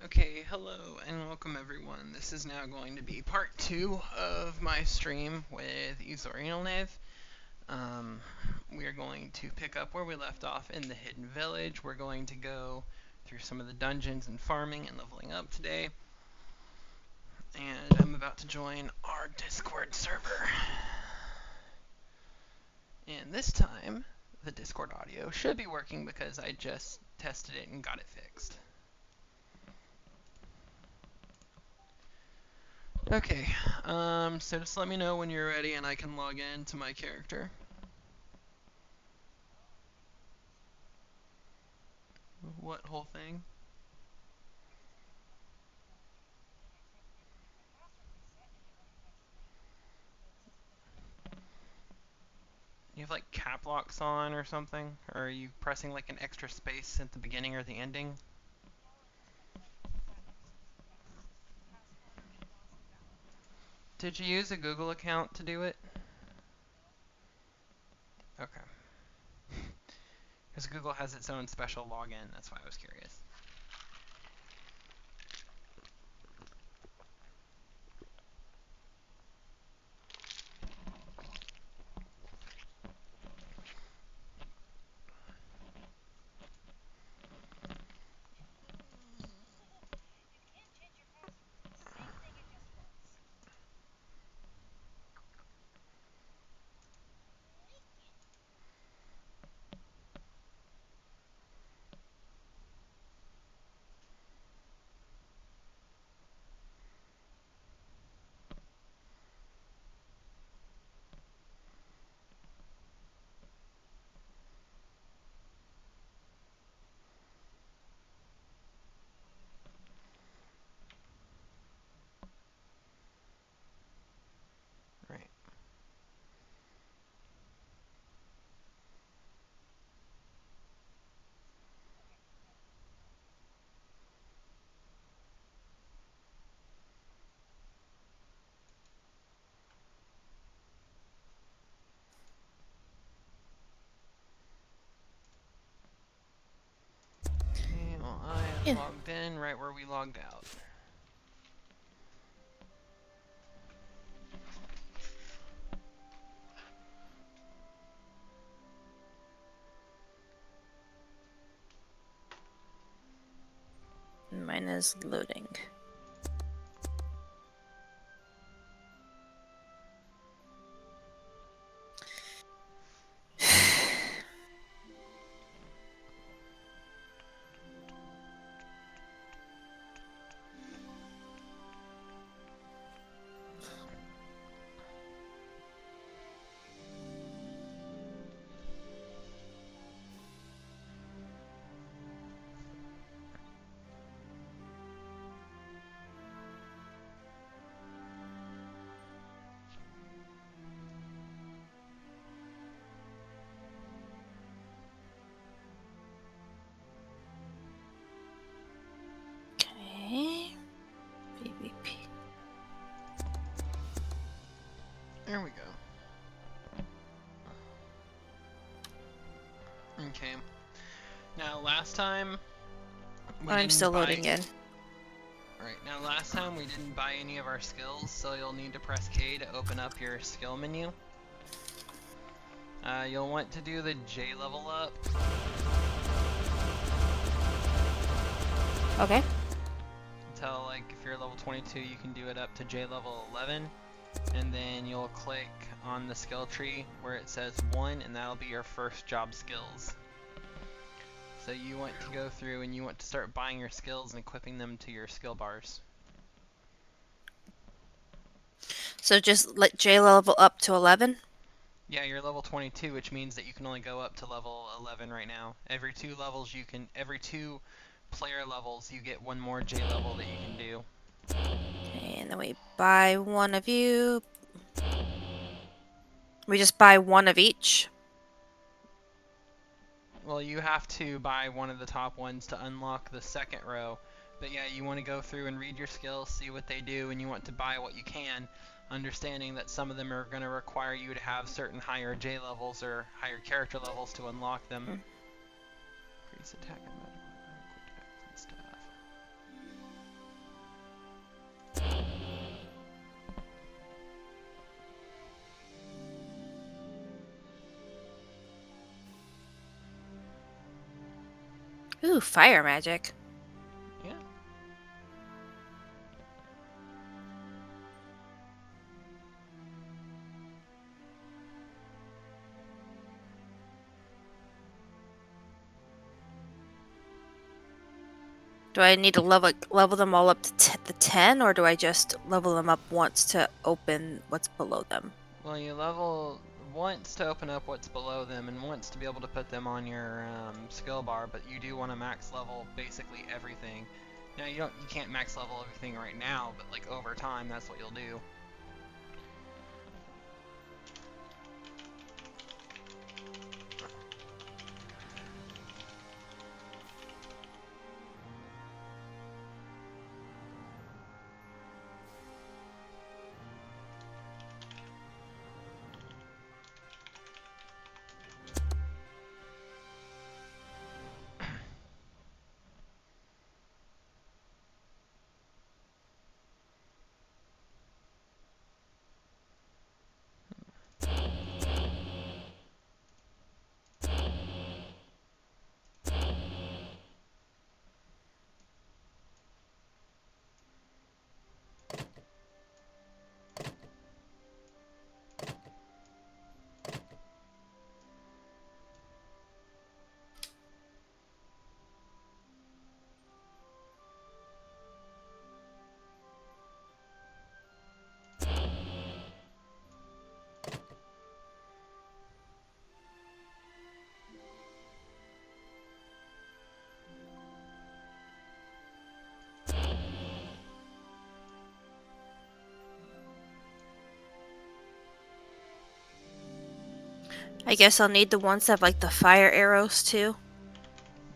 Okay, hello and welcome everyone. This is now going to be part 2 of my stream with Isorinalnev. We are going to pick up where we left off in the Hidden Village. We're going to go through some of the dungeons and farming and leveling up today. And I'm about to join our Discord server. And this time, the Discord audio should be working because I just tested it and got it fixed. Okay, so just let me know when you're ready and I can log in to my character. What whole thing? You have like cap locks on or something? Or are you pressing like an extra space at the beginning or the ending? Did you use a Google account to do it? Okay. Because Google has its own special login, that's why I was curious. Right. Okay, well I am logged in right where we logged out. Mine is loading. Okay. PvP. There we go. Okay. Now last time I'm still loading in. Alright, now last time we didn't buy any of our skills, so you'll need to press K to open up your skill menu. You'll want to do the J level up. Okay. Until, like, if you're level 22, you can do it up to J level 11. And then you'll click on the skill tree where it says 1, and that'll be your first job skills. So you want to go through and you want to start buying your skills and equipping them to your skill bars. So just let J level up to 11? Yeah, you're level 22, which means that you can only go up to level 11 right now. Every 2 levels every 2 player levels, you get 1 more J level that you can do. Okay, and then we buy one of you. We just buy one of each? Well, you have to buy one of the top ones to unlock the second row. But yeah, you want to go through and read your skills, see what they do, and you want to buy what you can, understanding that some of them are going to require you to have certain higher J levels or higher character levels to unlock them. Increase attack and stuff. Ooh, fire magic. Yeah. Do I need to level them all up to the 10, or do I just level them up once to open what's below them? Well, you level once to open up what's below them, and once to be able to put them on your skill bar. But you do want to max level basically everything. Now you can't max level everything right now, but like over time, that's what you'll do. I guess I'll need the ones that have like the fire arrows too.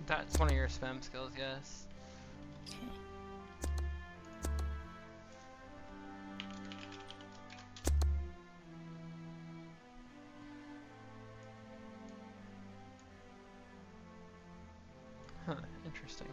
That's one of your spam skills, yes. Huh, interesting.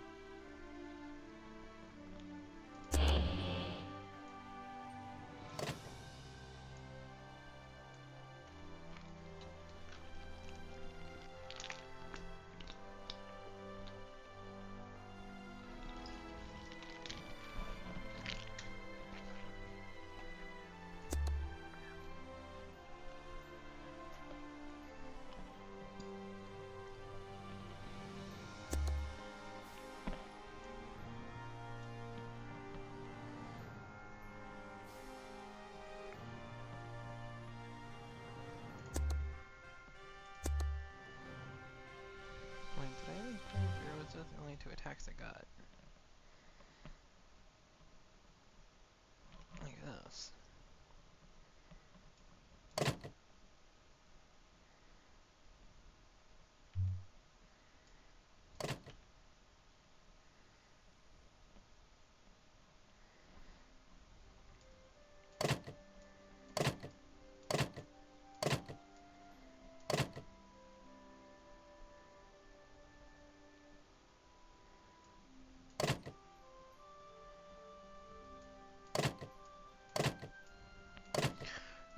Wait, did I already play heroes with only 2 attacks I got? Look at those.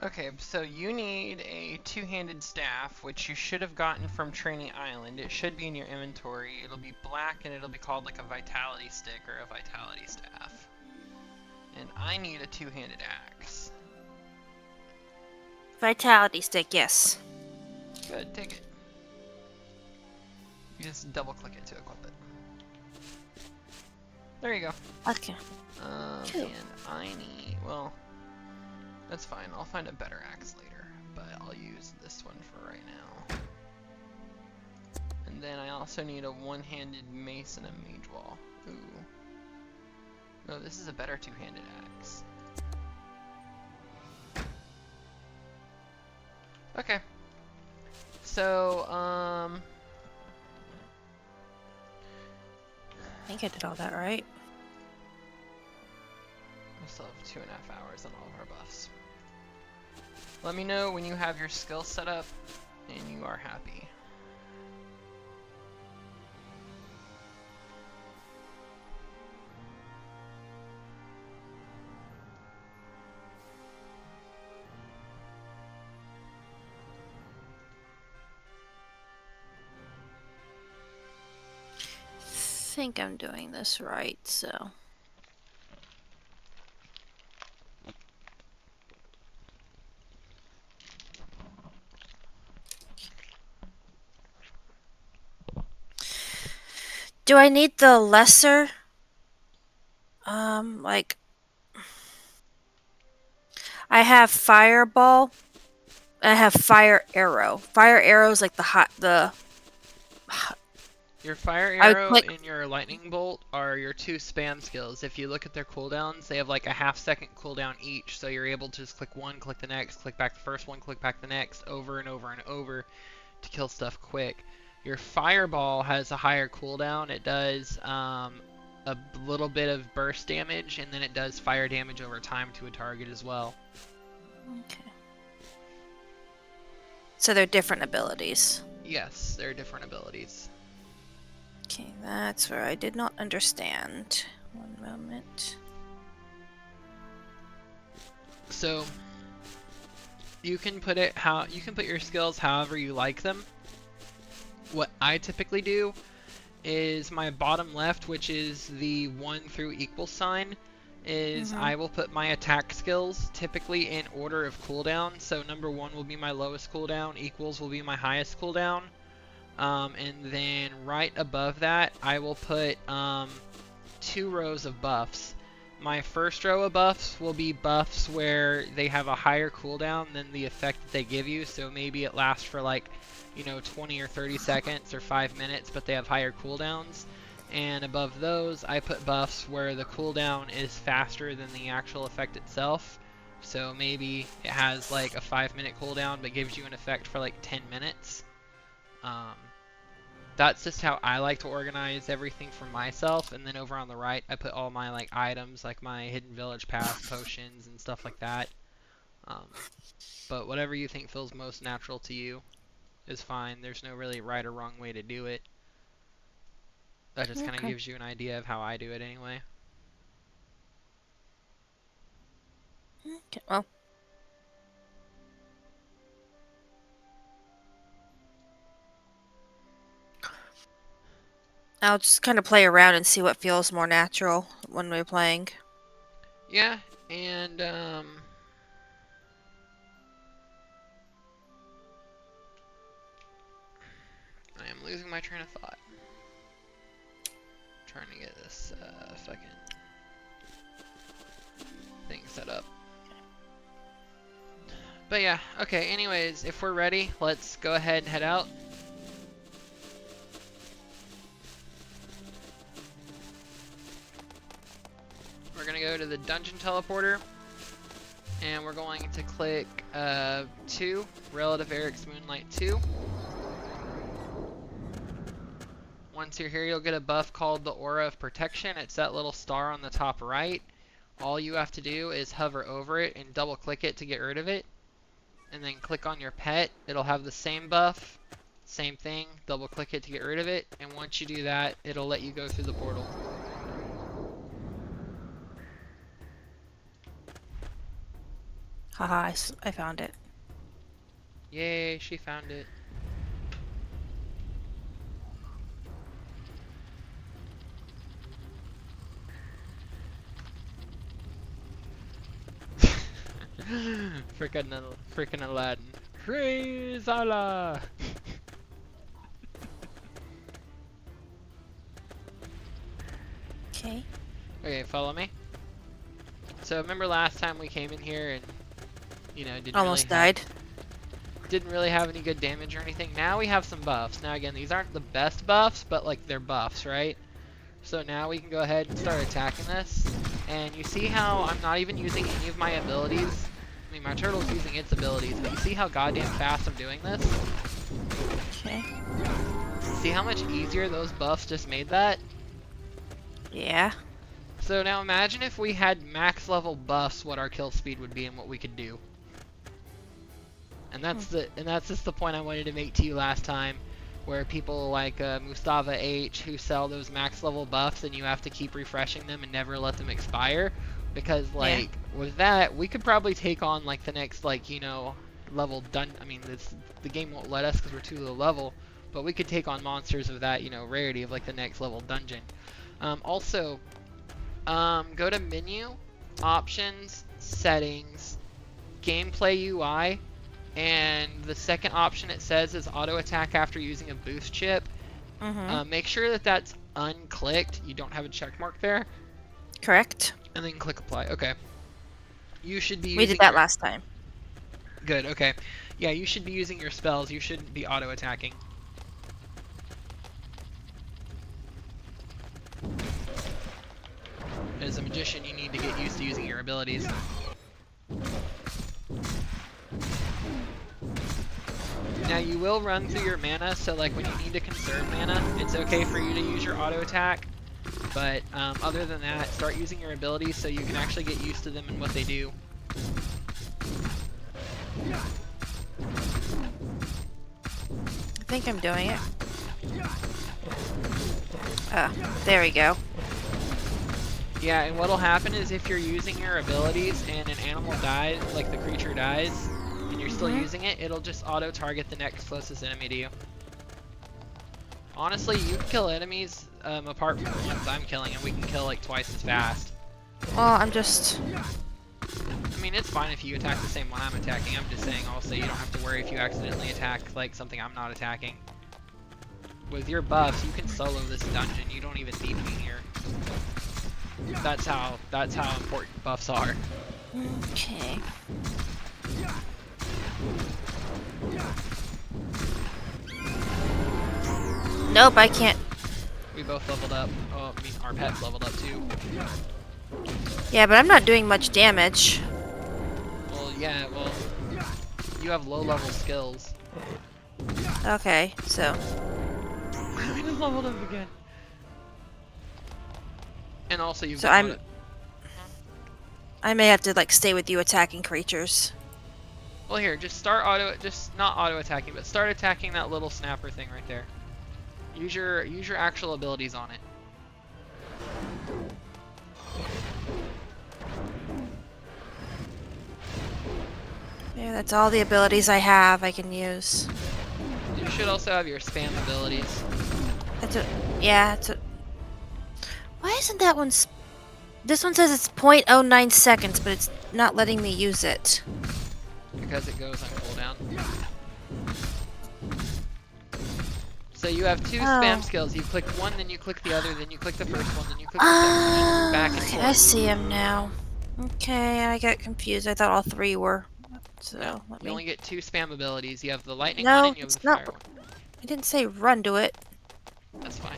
Okay, so you need a 2-handed staff, which you should have gotten from Training Island. It should be in your inventory. It'll be black and it'll be called like a vitality stick or a vitality staff. And I need a 2-handed axe. Vitality stick, yes. Good, take it. You just double click it to equip it. There you go. Okay. Cool. And I need, well, that's fine. I'll find a better axe later, but I'll use this one for right now. And then I also need a 1-handed mace and a mage wall. Ooh. No, this is a better 2-handed axe. Okay. So, I think I did all that right. we still have 2.5 hours on all of our buffs. Let me know when you have your skill set up and you are happy. think I'm doing this right, so. Do I need the lesser? Like, I have fireball. I have fire arrow. Fire arrow is like Your fire I would arrow click. and your lightning bolt are your two spam skills. If you look at their cooldowns, they have like a half-second cooldown each, so you're able to just click one, click the next, click back the first one, click back the next, over and over and over to kill stuff quick. Your fireball has a higher cooldown. It does a little bit of burst damage, and then it does fire damage over time to a target as well. Okay. So they're different abilities. Yes, they're different abilities. Okay, that's where I did not understand. One moment. So you can put your skills however you like them. What I typically do is my bottom left, which is the 1 through equal sign, is I will put my attack skills typically in order of cooldown. So number 1 will be my lowest cooldown, equals will be my highest cooldown. And then right above that, I will put 2 rows of buffs. My first row of buffs will be buffs where they have a higher cooldown than the effect that they give you. So maybe it lasts for like, 20 or 30 seconds or 5 minutes, but they have higher cooldowns. And above those, I put buffs where the cooldown is faster than the actual effect itself. So maybe it has like a 5-minute cooldown, but gives you an effect for like 10 minutes. That's just how I like to organize everything for myself. And then over on the right, I put all my like items, like my hidden village pass, potions, and stuff like that. But whatever you think feels most natural to you is fine. There's no really right or wrong way to do it. That just kind of gives you an idea of how I do it anyway. Okay, well. I'll just kind of play around and see what feels more natural when we're playing. Yeah, and I am losing my train of thought. Trying to get this fucking thing set up. But yeah, okay, anyways, if we're ready, let's go ahead and head out. We're gonna go to the dungeon teleporter, and we're going to click 2, Relative Eric's Moonlight 2. Once you're here, you'll get a buff called the Aura of Protection. It's that little star on the top right. All you have to do is hover over it and double click it to get rid of it. And then click on your pet. It'll have the same buff. Same thing. Double click it to get rid of it. And once you do that, it'll let you go through the portal. Haha, I found it. Yay, she found it. Frickin' Aladdin. Praise Allah! Okay. Okay, follow me. So remember last time we came in here and, didn't Almost really died. didn't really have any good damage or anything. Now we have some buffs. Now again, these aren't the best buffs, but like they're buffs, right? So now we can go ahead and start attacking this. And you see how I'm not even using any of my abilities? I mean, my turtle's using its abilities, but you see how goddamn fast I'm doing this? Okay. See how much easier those buffs just made that? Yeah. So now imagine if we had max level buffs, what our kill speed would be and what we could do. And that's just the point I wanted to make to you last time, where people like Mustafa H, who sell those max level buffs and you have to keep refreshing them and never let them expire, because like with that we could probably take on like the next level done. I mean the game won't let us because we're too low level, But we could take on monsters of that, rarity of like the next level dungeon. Also, go to menu, options, settings, gameplay UI, and the second option it says is auto attack after using a boost chip. Make sure that that's unclicked. You don't have a check mark there. Correct. And then click apply. Okay. You should be using We did that last time. Good, okay. Yeah, you should be using your spells. You shouldn't be auto attacking. As a magician, you need to get used to using your abilities. Now you will run through your mana, so like when you need to conserve mana, it's okay for you to use your auto attack. But other than that, start using your abilities so you can actually get used to them and what they do. I think I'm doing it. There we go. Yeah, and what'll happen is if you're using your abilities and an animal dies, like the creature dies, and you're still using it, it'll just auto-target the next closest enemy to you. Honestly, you can kill enemies apart from the ones I'm killing, and we can kill like twice as fast. Well, I'm just... I mean, it's fine if you attack the same one I'm attacking. I'm just saying also you don't have to worry if you accidentally attack like something I'm not attacking. With your buffs, you can solo this dungeon. You don't even need me here. That's how important buffs are. Okay. Nope, I can't. We both leveled up. Oh, I mean, our pets leveled up too. Yeah, but I'm not doing much damage. Well, yeah, well, you have low-level skills. Okay, so... I just leveled up again. And also you've So got I may have to, like, stay with you attacking creatures. Well, here, just not auto-attacking, but start attacking that little snapper thing right there. Use your actual abilities on it. Yeah, that's all the abilities I have I can use. You should also have your spam abilities. That's a... Yeah, it's a... Why isn't that one... This one says it's 0.09 seconds, but it's not letting me use it. Because it goes on cooldown. So you have two spam skills. You click one, then you click the other, then you click the first one, then you click the second one, back and forth. I see him now. Okay, I got confused. I thought all three were. So, let me... You only get two spam abilities. You have the lightning one and you have the fire one. I didn't say run to it. That's fine.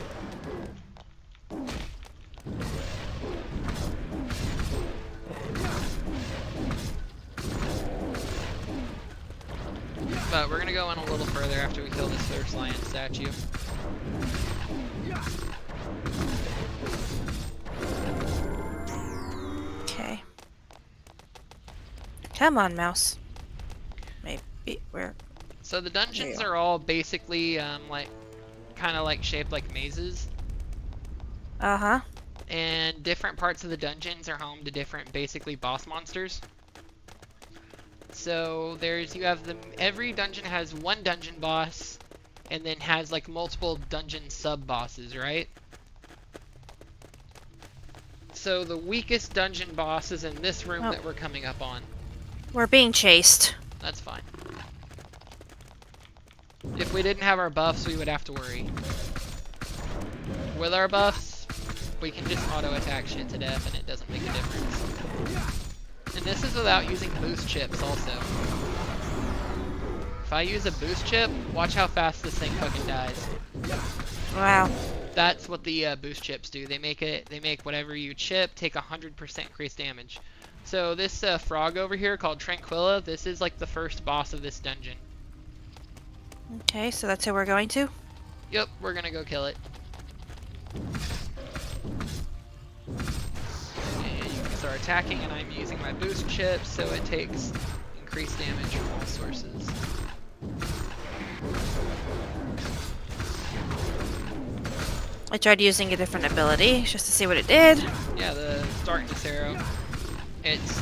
But we're gonna go in a little further after we kill this first lion statue. Okay. Come on, mouse. Maybe where? So the dungeons are all basically kind of like shaped like mazes. Uh-huh. And different parts of the dungeons are home to different basically boss monsters. So every dungeon has one dungeon boss and then has like multiple dungeon sub-bosses, right? So the weakest dungeon boss is in this room that we're coming up on. We're being chased. That's fine. If we didn't have our buffs, we would have to worry. With our buffs, we can just auto-attack shit to death and it doesn't make a difference. And this is without using boost chips also. If I use a boost chip, watch how fast this thing fucking dies. Wow. That's what the boost chips do. They make whatever you chip take 100% increased damage. So this frog over here called Tranquilla, this is like the first boss of this dungeon. Okay, so that's who we're going to? Yep, we're gonna go kill it. Start attacking, and I'm using my boost chip, so it takes increased damage from all sources. I tried using a different ability just to see what it did. Yeah, the darkness arrow. It's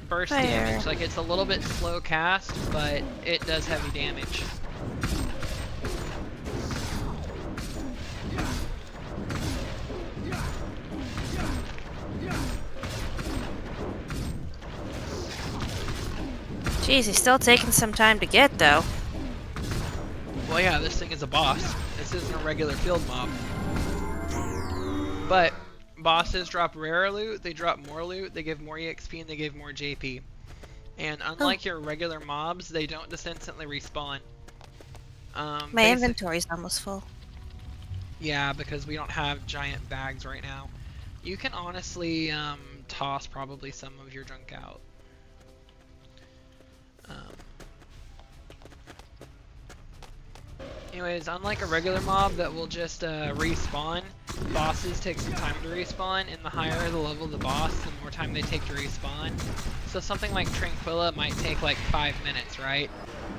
burst damage. Like, it's a little bit slow cast, but it does heavy damage. Jeez, he's still taking some time to get, though. Well, yeah, this thing is a boss. This isn't a regular field mob. But bosses drop rarer loot, they drop more loot, they give more EXP, and they give more JP. And unlike your regular mobs, they don't just instantly respawn. My inventory's almost full. Yeah, because we don't have giant bags right now. You can honestly toss probably some of your junk out. Anyways, unlike a regular mob that will just respawn, bosses take some time to respawn, and the higher the level of the boss, the more time they take to respawn. So something like Tranquilla might take like 5 minutes, right?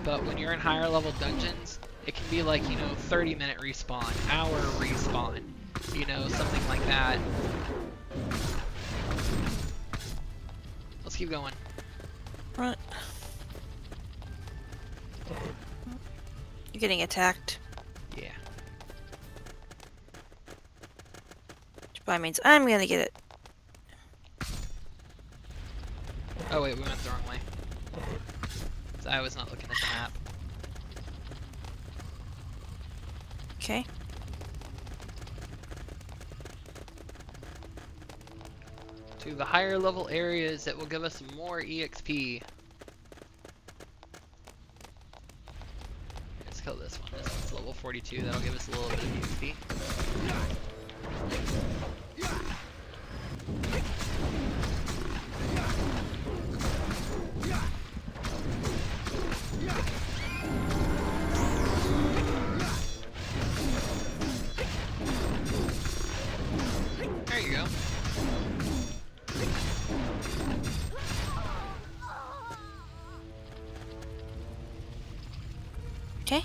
But when you're in higher level dungeons, it can be like, 30-minute respawn, hour respawn, something like that. Let's keep going. Right. You're getting attacked. Yeah. Which probably means I'm gonna get it. Oh wait, we went the wrong way. So I was not looking at the map. Okay. To the higher level areas that will give us more EXP. Let's kill this one. This one's level 42. That'll give us a little bit of EXP. There you go. Okay.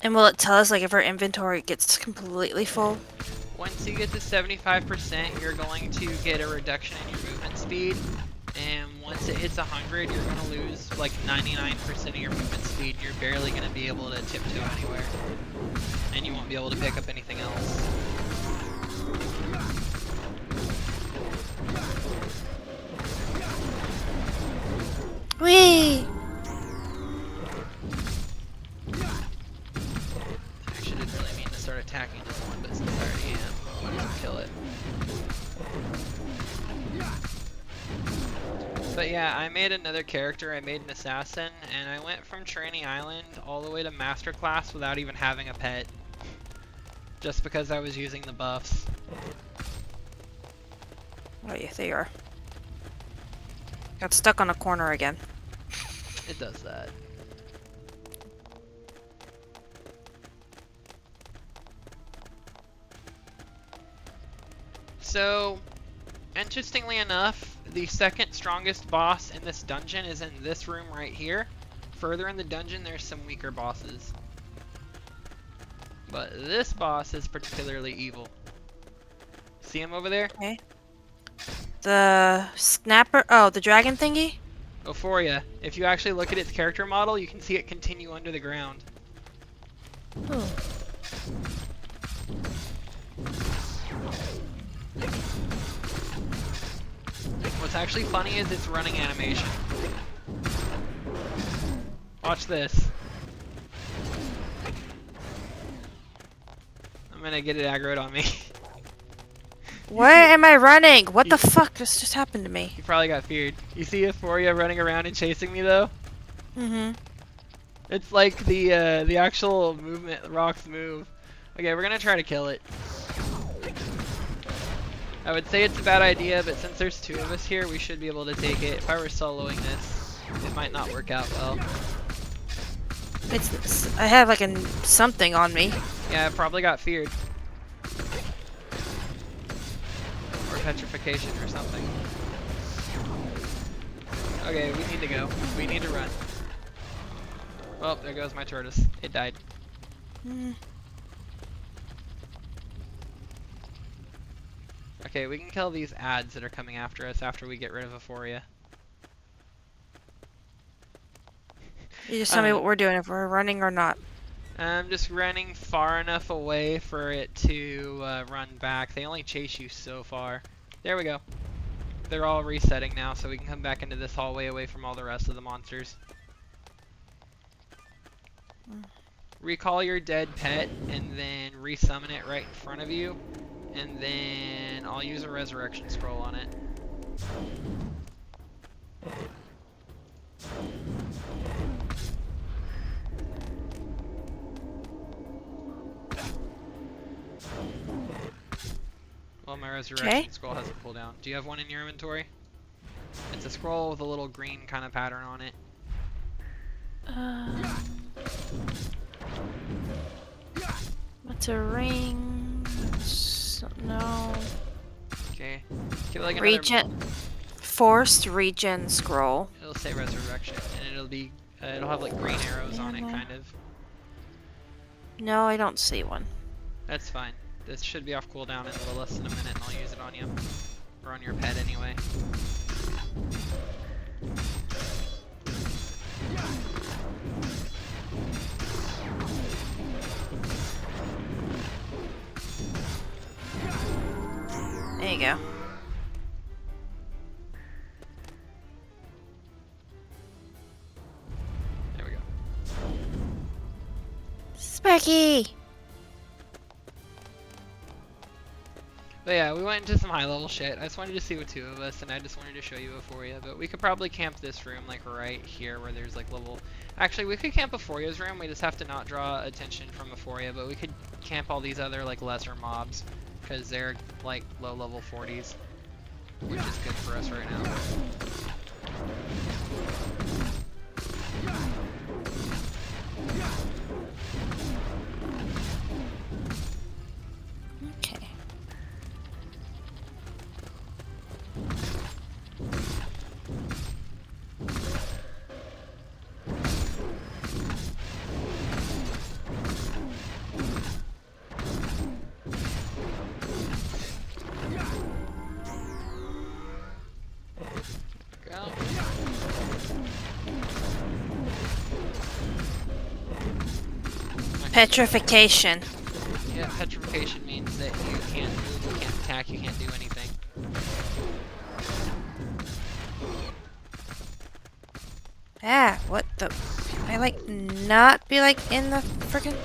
And will it tell us, like, if our inventory gets completely full? Once you get to 75%, you're going to get a reduction in your movement speed. And once it hits 100, you're going to lose like 99% of your movement speed. You're barely going to be able to tiptoe anywhere. And you won't be able to pick up anything else. Whee! Actually, didn't really mean to start attacking this one, but since I already am, I might as well kill it. But yeah, I made another character. I made an assassin, and I went from Tranny Island all the way to Master Class without even having a pet. Just because I was using the buffs. Oh yeah, there you are. Got stuck on a corner again. It does that. So, interestingly enough, the second strongest boss in this dungeon is in this room right here. Further in the dungeon, there's some weaker bosses. But this boss is particularly evil. See him over there? Okay. The snapper. Oh, the dragon thingy? Ophoria. If you actually look at its character model, you can see it continue under the ground. Oh. What's actually funny is its running animation. Watch this. I'm gonna get it aggroed on me. Where am I running? What the fuck just happened to me? You probably got feared. You see Euphoria running around and chasing me though? Mm-hmm. It's like the actual movement rocks move. Okay, we're gonna try to kill it. I would say it's a bad idea, but since there's two of us here, we should be able to take it. If I were soloing this, it might not work out well. I have like something on me. Yeah, I probably got feared. Or petrification or something. Okay, we need to go. We need to run. Well, there goes my tortoise. It died. Mm. Okay, we can kill these ads that are coming after us after we get rid of Euphoria. You just tell me what we're doing, if we're running or not. I'm just running far enough away for it to run back. They only chase you so far. There we go. They're all resetting now, so we can come back into this hallway away from all the rest of the monsters. Recall your dead pet, and then resummon it right in front of you. And then I'll use a resurrection scroll on it. Well, my resurrection scroll has a cooldown. Do you have one in your inventory? It's a scroll with a little green kind of pattern on it. What's a ring? No. Okay. Give it like Regen. Forced regen scroll. It'll say resurrection, and it'll be it'll have like green arrows on it, kind of. No, I don't see one. That's fine. This should be off cooldown in a little less than a minute, and I'll use it on you. Or on your pet anyway. There you go. There we go. Specky! But yeah, we went into some high level shit. I just wanted to see with two of us, and I just wanted to show you Euphoria. But we could probably camp this room like right here where there's like level... Actually, we could camp Euphoria's room. We just have to not draw attention from Euphoria. But we could camp all these other like lesser mobs, because they're like low level 40s. Which is good for us right now. Okay. Go. Petrification. Yeah, petrification means that you can't move, you can't attack, you can't do anything. Ah, what the? Can I like not be like in the frickin'?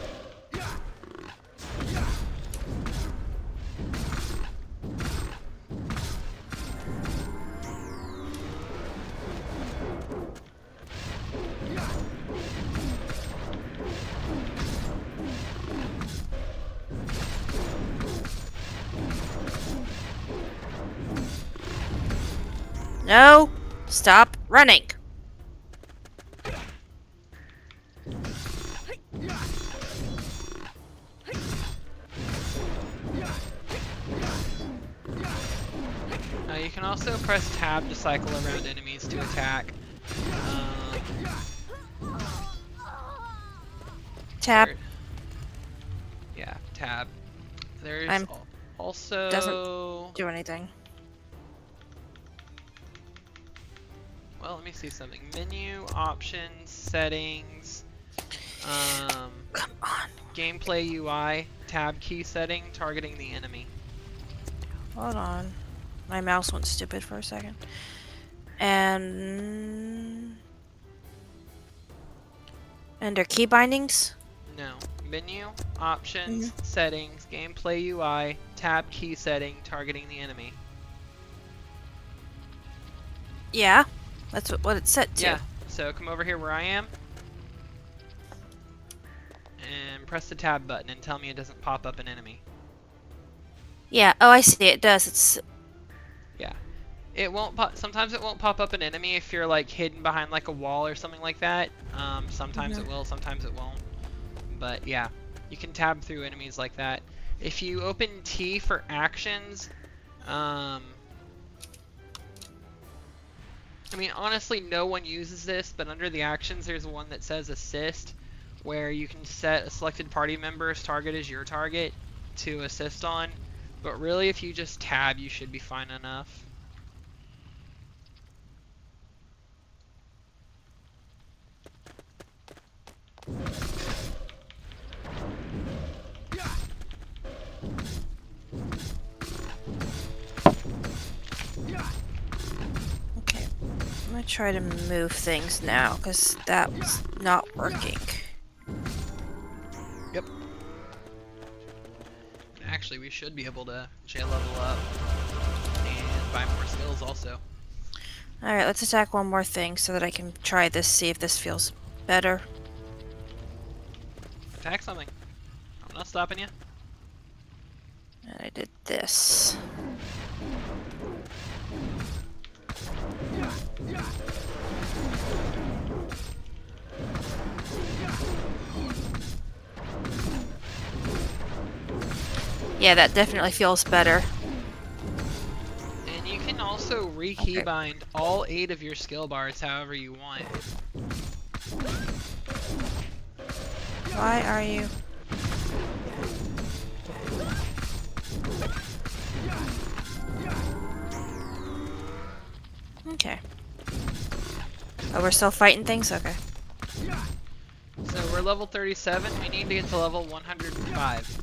No! Stop running! You can also press tab to cycle around enemies to attack. Tab. Yeah, tab. There's I'm- also... Doesn't do anything. Well, let me see something. Menu, options, settings, Come on. gameplay UI, tab key setting, targeting the enemy. Hold on. My mouse went stupid for a second. And under key bindings? No. Menu, options, settings, gameplay UI, tab key setting, targeting the enemy. Yeah. That's what it's set to. Yeah. So come over here where I am. And press the tab button and tell me it doesn't pop up an enemy. Yeah. Oh, I see. It does. It's... Yeah. It won't pop, sometimes it won't pop up an enemy if you're like hidden behind like a wall or something like that. Sometimes it will, sometimes it won't. But yeah, you can tab through enemies like that. If you open T for actions, I mean, honestly, no one uses this, but under the actions, there's one that says assist, where you can set a selected party member's target as your target to assist on. But really, if you just tab, you should be fine enough. try to move things now, because that was not working. Yep. Actually, we should be able to J level up and buy more skills also. Alright, let's attack one more thing so that I can try this, see if this feels better. Attack something. I'm not stopping you. And I did this. Yeah, that definitely feels better. And you can also re-keybind all 8 of your skill bars however you want. Why are you... Okay. Oh, we're still fighting things? Okay. So we're level 37, we need to get to level 105.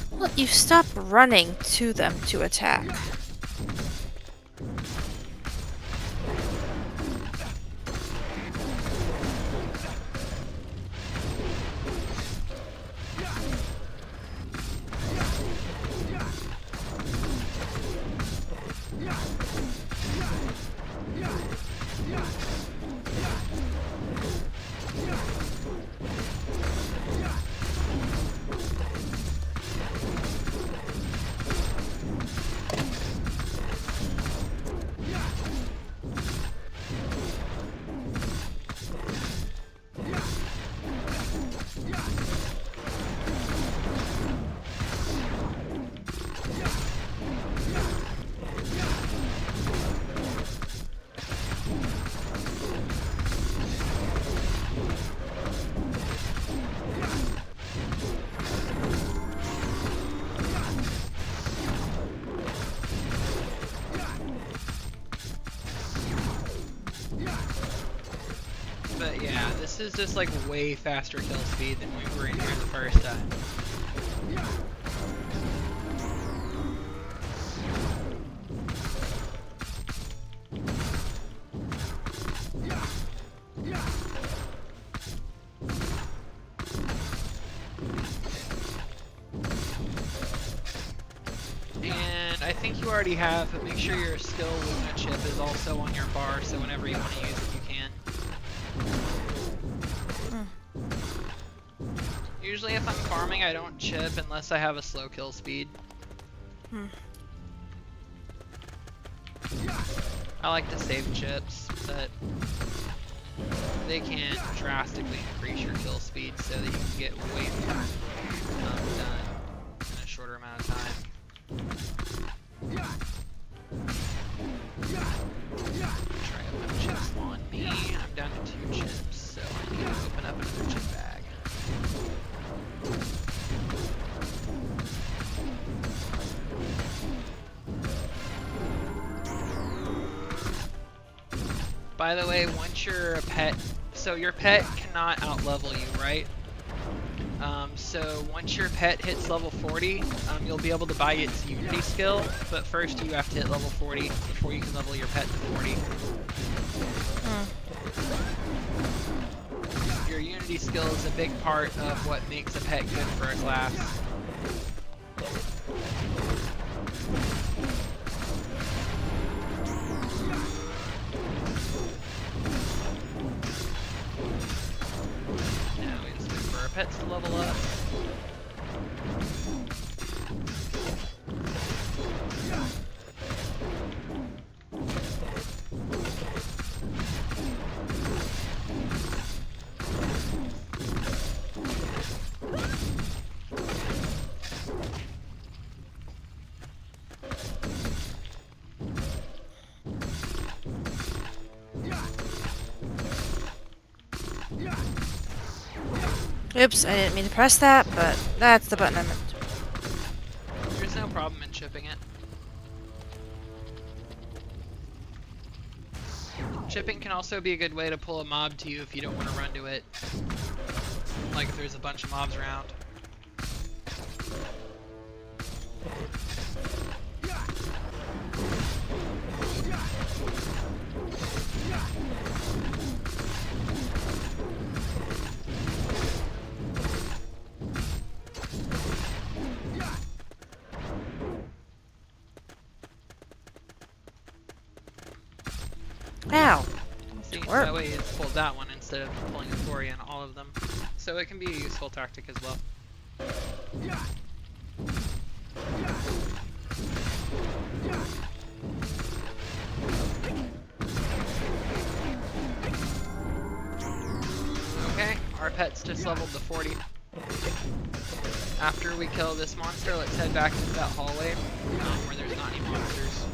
Well, you stop running to them to attack. But yeah, this is just like way faster kill speed than we were in here the first time. And I think you already have, but make sure your skill Luna chip is also on your bar, so whenever you want to use it, you can. Usually if I'm farming, I don't chip unless I have a slow kill speed. I like to save chips, but they can drastically increase your kill speed so that you can get way more done in a shorter amount of time. Try to put chips on me. I'm down to 2 chips, so I need to open up another chip bag. By the way, once you're a pet, so your pet cannot outlevel you, right? So once your pet hits level 40, you'll be able to buy its Unity skill, but first you have to hit level 40 before you can level your pet to 40. Your Unity skill is a big part of what makes a pet good for a class. Now we just wait for our pets to level up. Oops, I didn't mean to press that, but that's the button I meant. There's no problem in chipping it. Chipping can also be a good way to pull a mob to you if you don't want to run to it. Like if there's a bunch of mobs around. Ow. See, Work. that way it pulls that one instead of pulling a Tori on all of them. So it can be a useful tactic as well. Okay, our pet's just leveled to 40. After we kill this monster, let's head back into that hallway where there's not any monsters.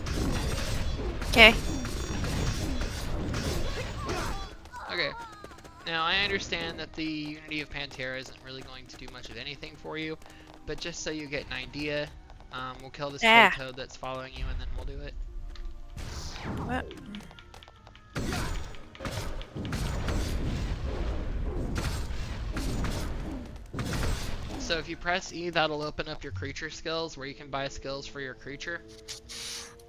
Okay. Okay. Now, I understand that the Unity of Pantera isn't really going to do much of anything for you, but just so you get an idea, we'll kill this toad that's following you and then we'll do it. What? So if you press E, that'll open up your creature skills where you can buy skills for your creature.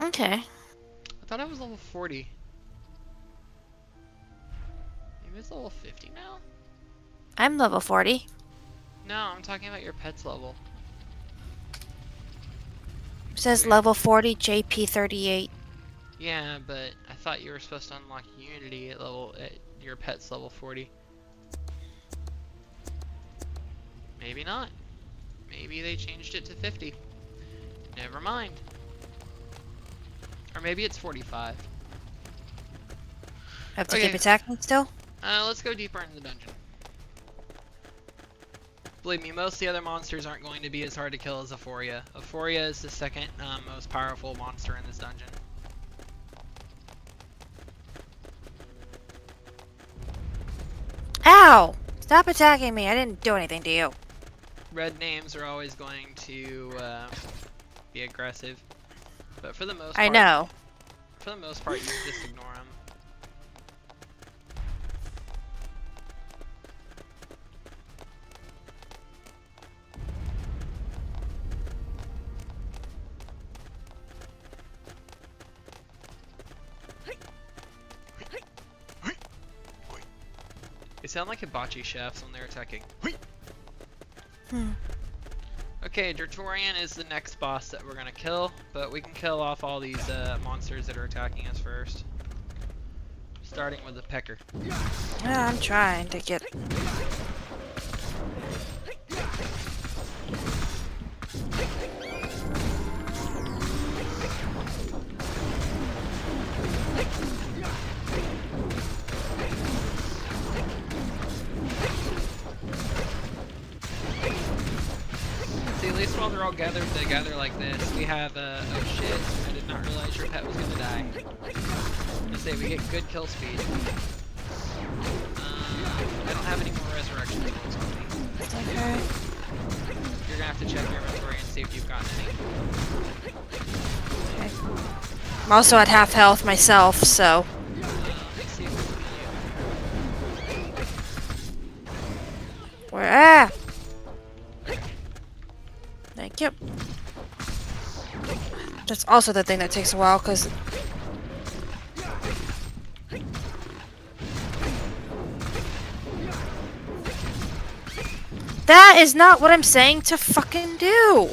Okay. I thought I was level 40. Maybe it's level 50 now? I'm level 40. No, I'm talking about your pet's level. It says Weird. level 40, JP 38. Yeah, but I thought you were supposed to unlock Unity at your pet's level 40. Maybe not. Maybe they changed it to 50. Never mind. Or maybe it's 45. Have to Okay. keep attacking still? Let's go deeper into the dungeon. Believe me, most of the other monsters aren't going to be as hard to kill as Euphoria. Euphoria is the second most powerful monster in this dungeon. Ow! Stop attacking me. I didn't do anything to you. Red names are always going to be aggressive, but for the most part, I know. For the most part, you just ignore them. They sound like hibachi chefs when they're attacking. Okay, Dertorian is the next boss that we're gonna kill, but we can kill off all these monsters that are attacking us first. Starting with the pecker. Yeah, I'm trying to get... See, at least while they're all gathered together like this, we have, oh shit, I did not realize your pet was gonna die. I say we get good kill speed. I don't have any more resurrection tools on me. Okay. You're gonna have to check your inventory and see if you've gotten any. Okay. I'm also at half health myself, so... Let's see if we can Where? Ah! That's also the thing that takes a while, because... That is not what I'm saying to fucking do!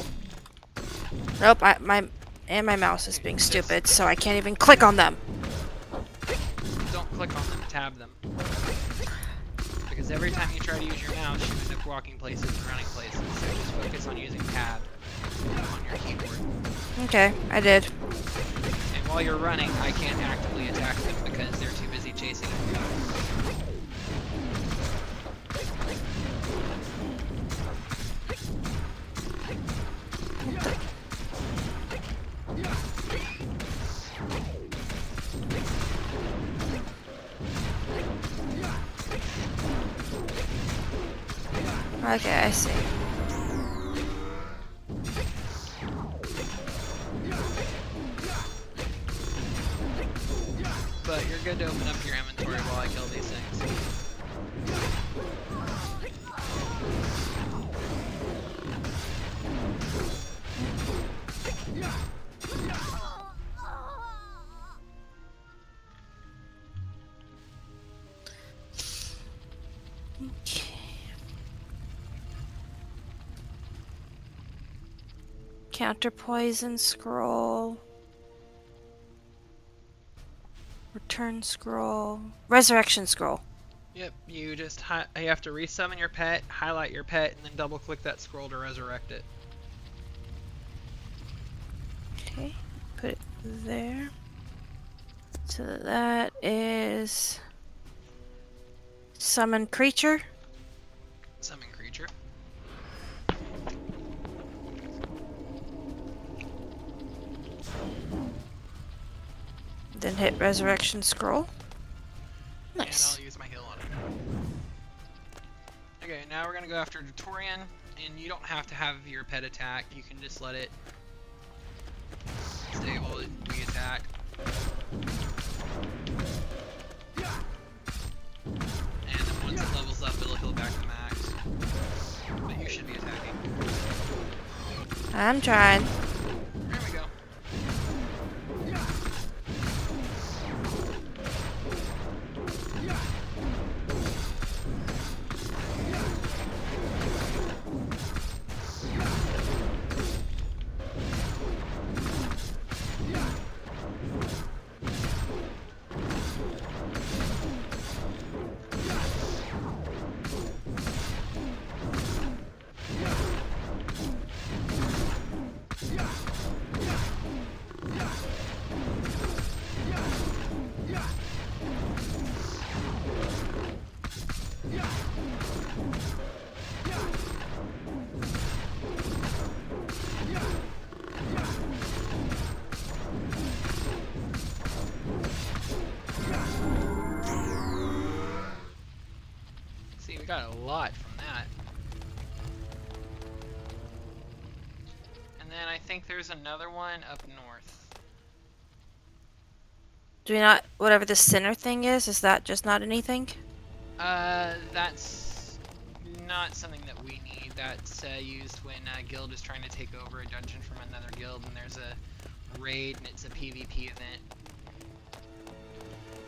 Nope, my mouse is being stupid, so I can't even click on them. Don't click on them, tab them. Because every time you try to use your mouse, you end up walking places and running places. So just focus on using tab on your keyboard. Okay, I did. And while you're running, I can't actively attack them because they're too busy chasing you. Okay, I see. But you're good to open up your inventory while I kill these things. Okay. Counter poison scroll. Return scroll. Resurrection scroll. Yep, you just you have to resummon your pet, highlight your pet, and then double click that scroll to resurrect it. Okay, put it there. So that is summon creature. Summon creature. Then hit resurrection scroll. Nice. And I'll use my heal on it. Okay, now we're gonna go after Dorian, and you don't have to have your pet attack. You can just let it stay while it be attacked. And then once it levels up, it'll heal back to max. But you should be attacking. I'm trying. There we go. See, we got a lot from that. And then I think there's another one up north. Do we not, whatever the center thing is that just not anything? That's not something that we need. That's used when a guild is trying to take over a dungeon from another guild and there's a raid and it's a PvP event.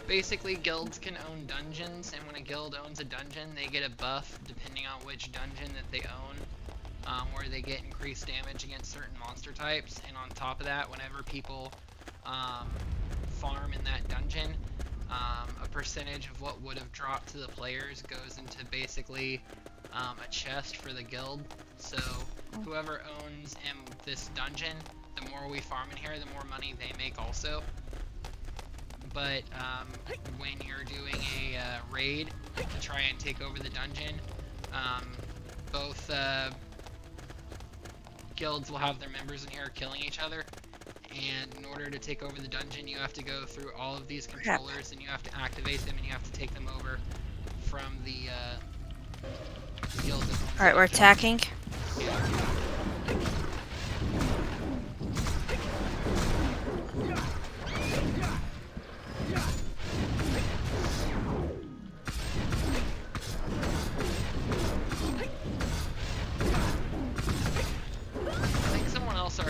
Basically, guilds can own dungeons, and when a guild owns a dungeon, they get a buff depending on which dungeon that they own, where they get increased damage against certain monster types, and on top of that, whenever people farm in that dungeon, a percentage of what would have dropped to the players goes into basically a chest for the guild. So whoever owns this dungeon, the more we farm in here, the more money they make also. But when you're doing a raid to try and take over the dungeon, both guilds will have their members in here killing each other, and in order to take over the dungeon, you have to go through all of these controllers, and you have to activate them, and you have to take them over from the guild. Alright, we're attacking. Yeah.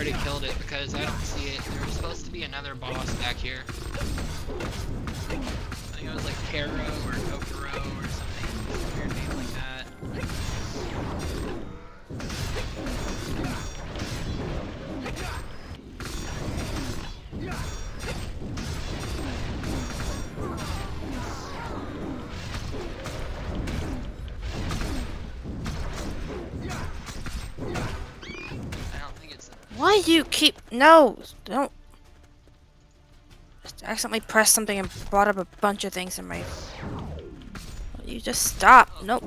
already killed it because I don't see it. There was supposed to be another boss back here. I think it was like Karo or Kokoro or something. Weird name like that. I don't think it's. Why do you keep... No! Don't... Just accidentally pressed something and brought up a bunch of things in my... You just stop. Nope.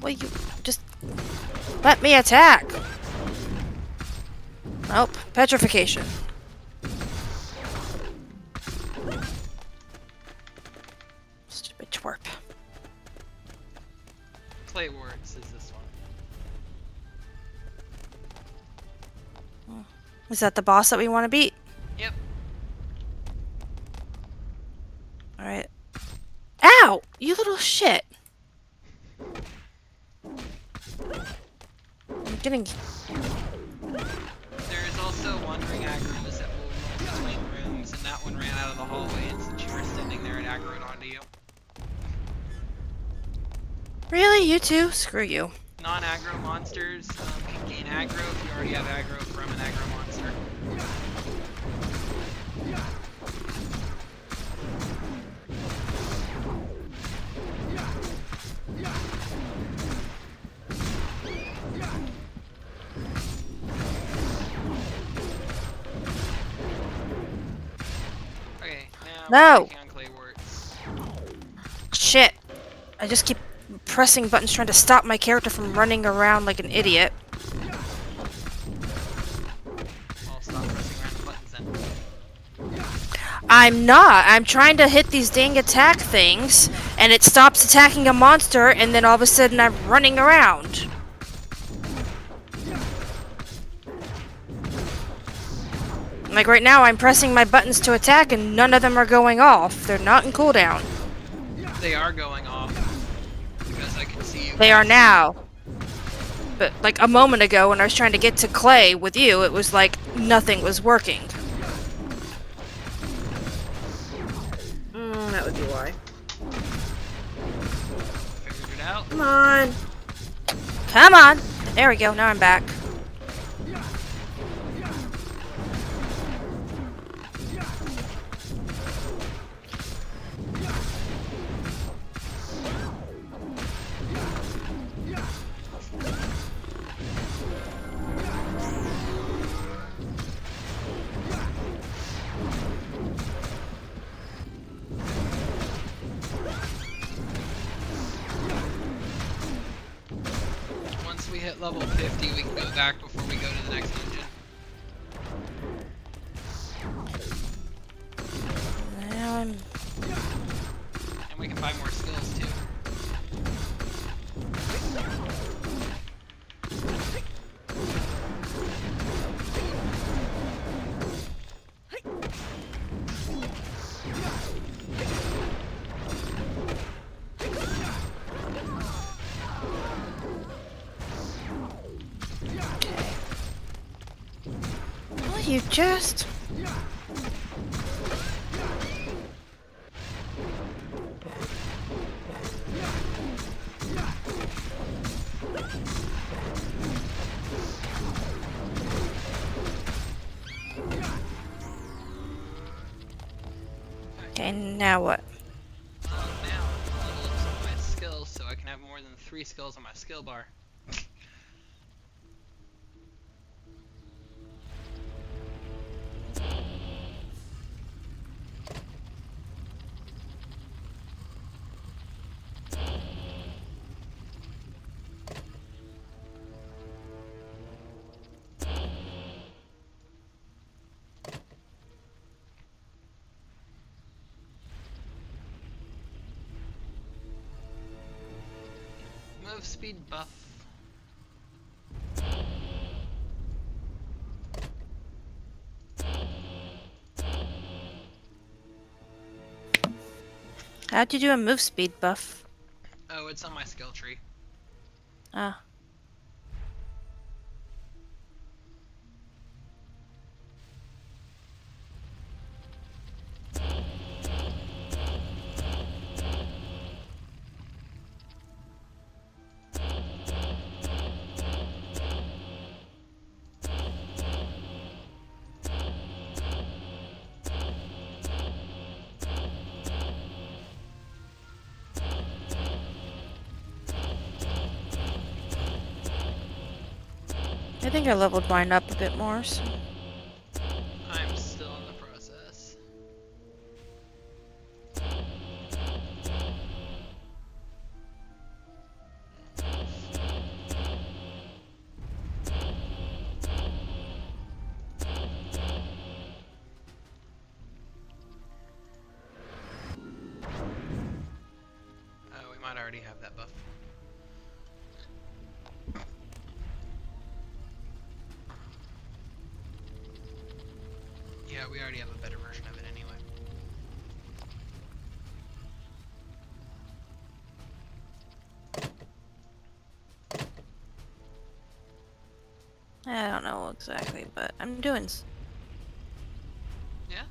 Well, you just... Let me attack! Nope. Petrification. Stupid twerp. Clay Warts is this one. Is that the boss that we want to beat? Yep. Alright. Ow! You little shit! I'm getting... There is also wandering aggroes that will run between rooms, and that one ran out of the hallway, and since you were standing there, it aggroed onto you. Really? You too? Screw you. Non-aggro monsters can gain aggro if you already have aggro from an aggro monster. Okay, now No! we're taking on Clay Warts. Shit. I just keep pressing buttons trying to stop my character from running around like an idiot. I'll stop pressing random buttons then. I'm not. I'm trying to hit these dang attack things, and it stops attacking a monster, and then all of a sudden I'm running around. Like right now, I'm pressing my buttons to attack, and none of them are going off. They're not in cooldown. They are going off. Because I can see you. They are now. But like a moment ago, when I was trying to get to Clay with you, it was like nothing was working. That would be why. Figured it out. Come on. Come on. There we go. Now I'm back. Once we hit level 50, we can go back before we go to the next dungeon. Now I'm... And we can buy more skills too. Will you just... Okay, now what? Now, I'll level up some of my skills so I can have more than 3 skills on my skill bar. Move speed buff. How'd you do a move speed buff? Oh, it's on my skill tree. Ah. I think I leveled mine up a bit more, so... I'm still in the process. Oh, we might already have that buff. Yeah, we already have a better version of it anyway. I don't know exactly, but I'm doing... Yeah?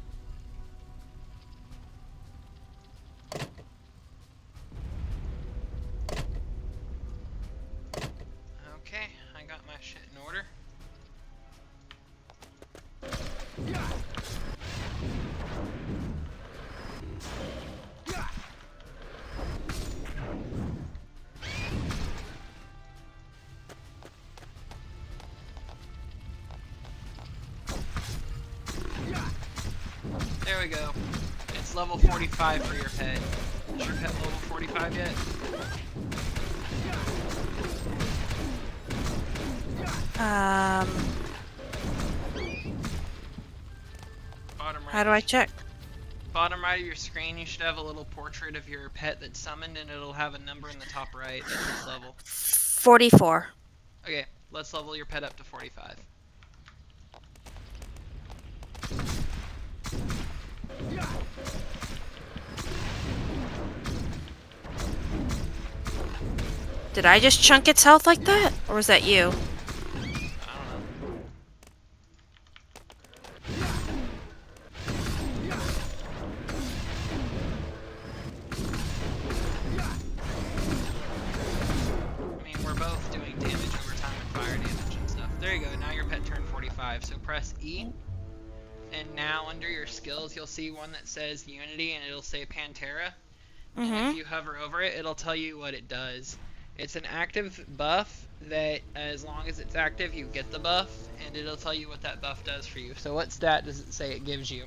Okay, I got my shit in order. There we go. It's level 45 for your pet. Is your pet level 45 yet? Bottom right. How do I check? Bottom right of your screen, you should have a little portrait of your pet that's summoned, and it'll have a number in the top right at this level. 44. Okay, let's level your pet up to 45. Did I just chunk its health like that? Or was that you? I don't know. I mean, we're both doing damage over time and fire damage and stuff. There you go, now your pet turned 45. So press E, and now under your skills, you'll see one that says Unity, and it'll say Pantera. And if you hover over it, it'll tell you what it does. It's an active buff that, as long as it's active, you get the buff, and it'll tell you what that buff does for you. So what stat does it say it gives you?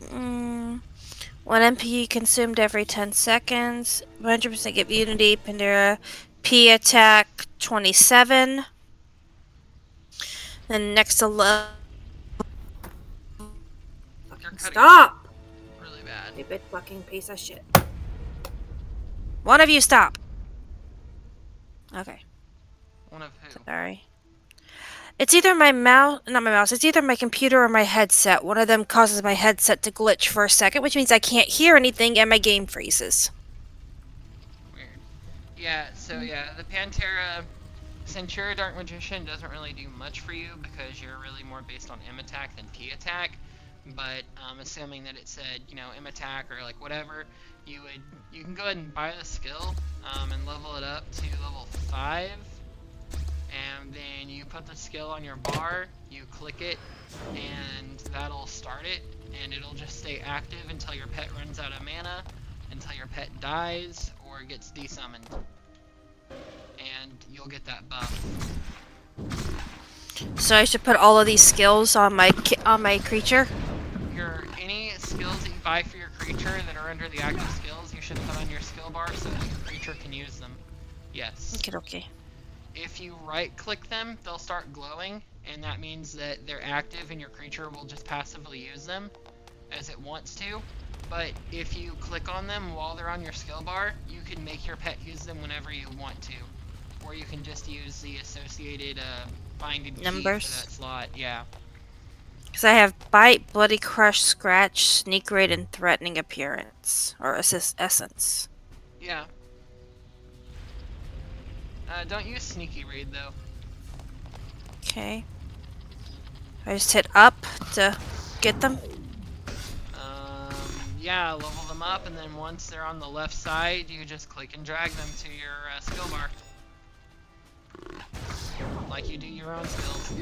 1 MP consumed every 10 seconds. 100% give Unity, Pandera, P attack 27. Then next to love. You're cutting Stop! really bad. Stupid fucking piece of shit. One of you stop. Okay. One of who? Sorry. It's either my mouse, not my mouse, it's either my computer or my headset. One of them causes my headset to glitch for a second, which means I can't hear anything and my game freezes. Weird. Yeah, so yeah, the Pantera, since you're a Dark Magician, doesn't really do much for you because you're really more based on M attack than P attack. But assuming that it said, you know, M attack or like whatever, you can go ahead and buy the skill and level it up to level 5. And then you put the skill on your bar, you click it, and that'll start it, and it'll just stay active until your pet runs out of mana, until your pet dies, or gets desummoned. And you'll get that buff. So I should put all of these skills on my creature? Any skills that you buy for your creature that are under the active skills, you should put on your skill bar so that your creature can use them. Yes. Okay. If you right-click them, they'll start glowing, and that means that they're active and your creature will just passively use them as it wants to. But if you click on them while they're on your skill bar, you can make your pet use them whenever you want to. Or you can just use the associated binding key numbers for that slot. Yeah. Because I have Bite, Bloody Crush, Scratch, Sneak Raid, and Threatening Appearance. Or Essence. Yeah. Don't use Sneaky Raid, though. Okay. I just hit up to get them. Yeah, level them up, and then once they're on the left side, you just click and drag them to your skill bar. Like you do your own skills.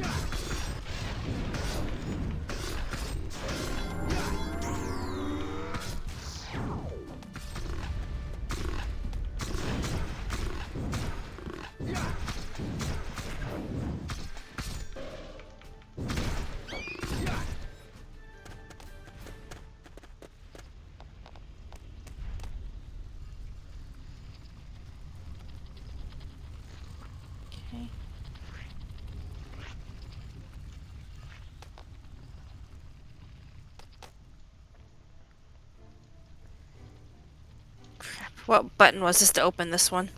What button was this to open this one?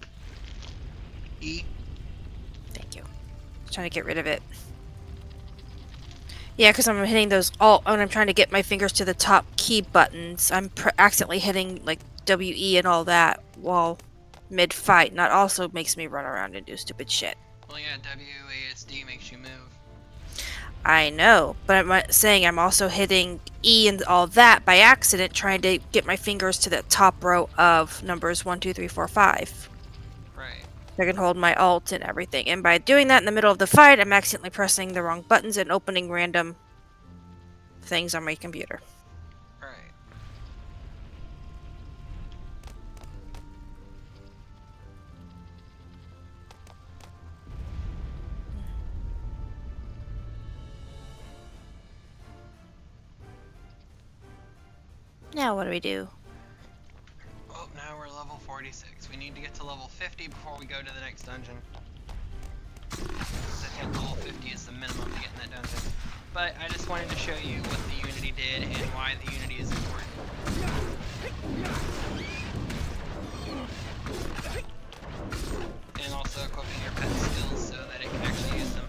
E. Thank you. Trying to get rid of it. Yeah, because I'm hitting those alt when I'm trying to get my fingers to the top key buttons. I'm accidentally hitting like WE and all that while mid-fight, and that also makes me run around and do stupid shit. Well, yeah, WASD makes you move. I know, but I'm saying I'm also hitting E and all that by accident, trying to get my fingers to the top row of numbers 1, 2, 3, 4, 5. Right. I can hold my alt and everything, and by doing that in the middle of the fight, I'm accidentally pressing the wrong buttons and opening random things on my computer. Right. Now what do we do? Oh, now we're level 46. We need to get to level 50 before we go to the next dungeon. I think level 50 is the minimum to get in that dungeon. But I just wanted to show you what the Unity did and why the Unity is important. And also equipping your pet skills so that it can actually use them.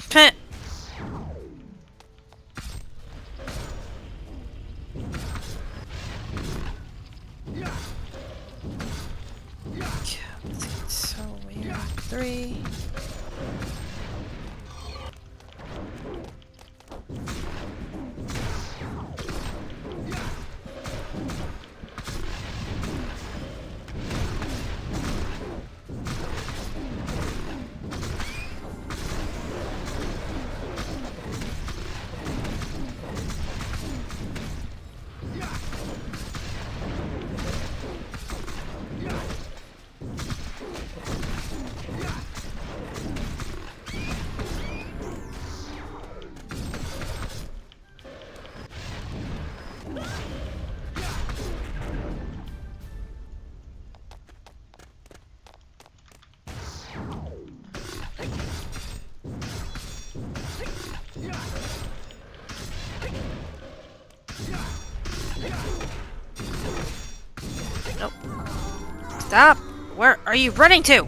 Peh. So weird. 3. Nope. Stop! Where are you running to?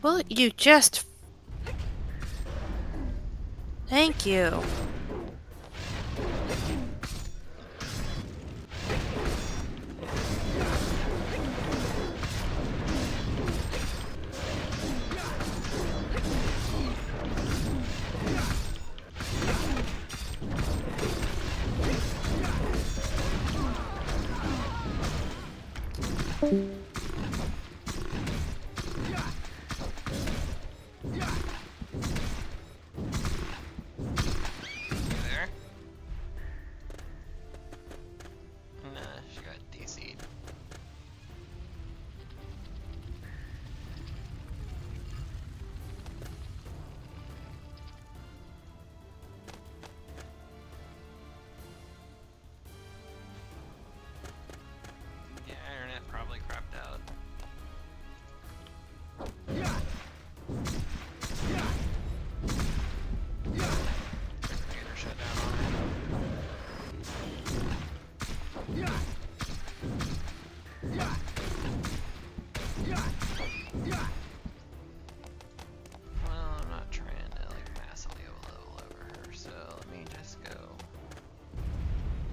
Will you just... Thank you. There? Nah, she got DC'd. Yeah, internet probably crapped out. Computer shut down on her. Well, I'm not trying to like massively level over her, so let me just go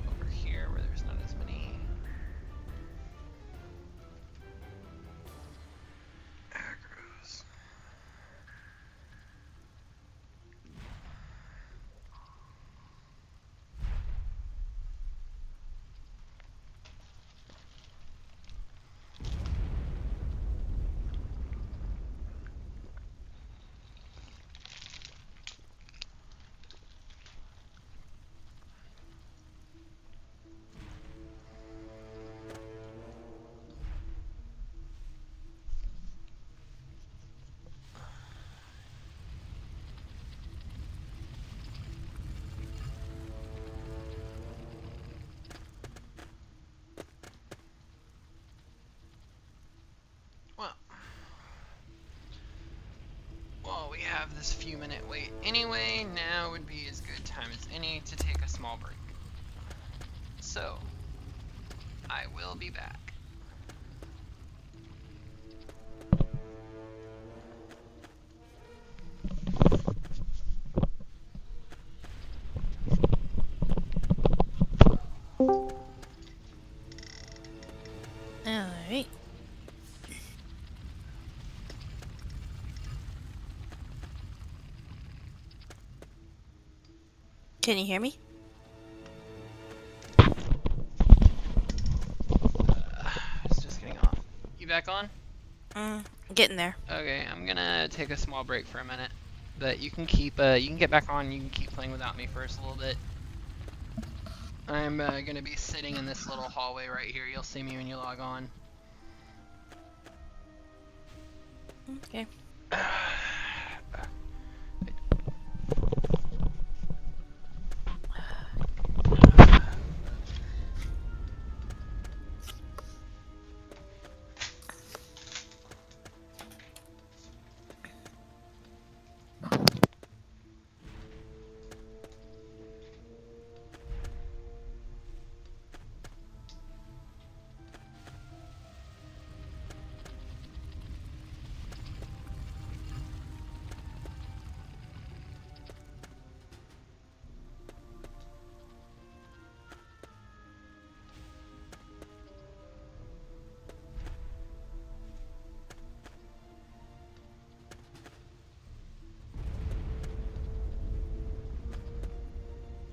over here where there's not as many aggros. Well, while we have this few minute wait anyway, now would be as good time as any to take a small break. So, I will be back. Alright. Can you hear me? It's just getting off. You back on? Getting there. Okay, I'm gonna take a small break for a minute. But you can keep, you can get back on, you can keep playing without me first a little bit. I'm gonna be sitting in this little hallway right here. You'll see me when you log on. Okay.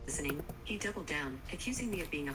Listening, he doubled down, accusing me of being a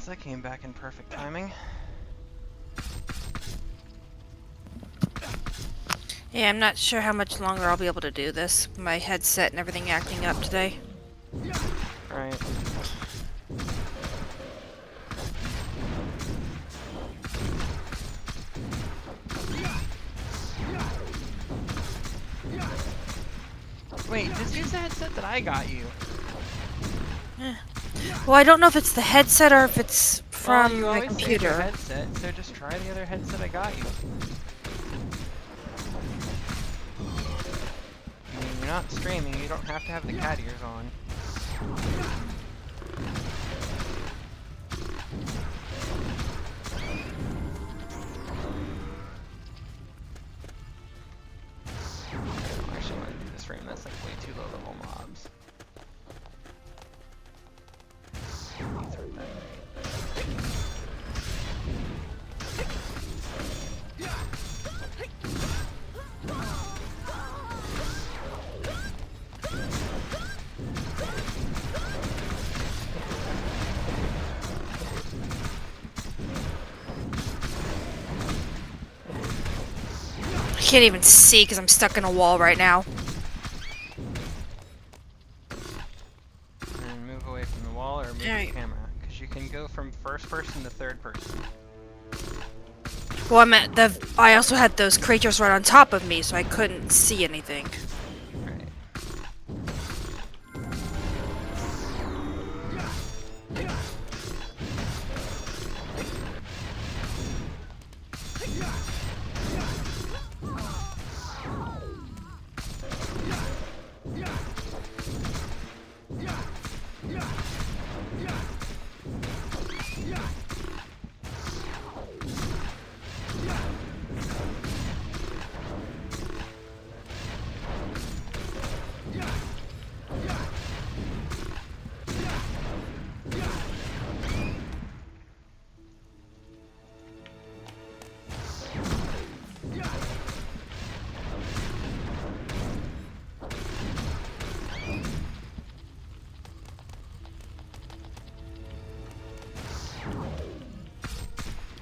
that came back in perfect timing. Yeah, I'm not sure how much longer I'll be able to do this. My headset and everything acting up today. Right. Wait, just use the headset that I got you. Well, I don't know if it's the headset or if it's Well, from you my always save your computer. headset, so just try the other headset I got you. I mean, you're not streaming, you don't have to have the cat ears on. I actually want to do this frame that's like way too low level mobs. These are bad. I can't even see because I'm stuck in a wall right now. And move away from the wall or move the Alright. camera. Because you can go from first person to third person. Well, I also had those creatures right on top of me, so I couldn't see anything. Right.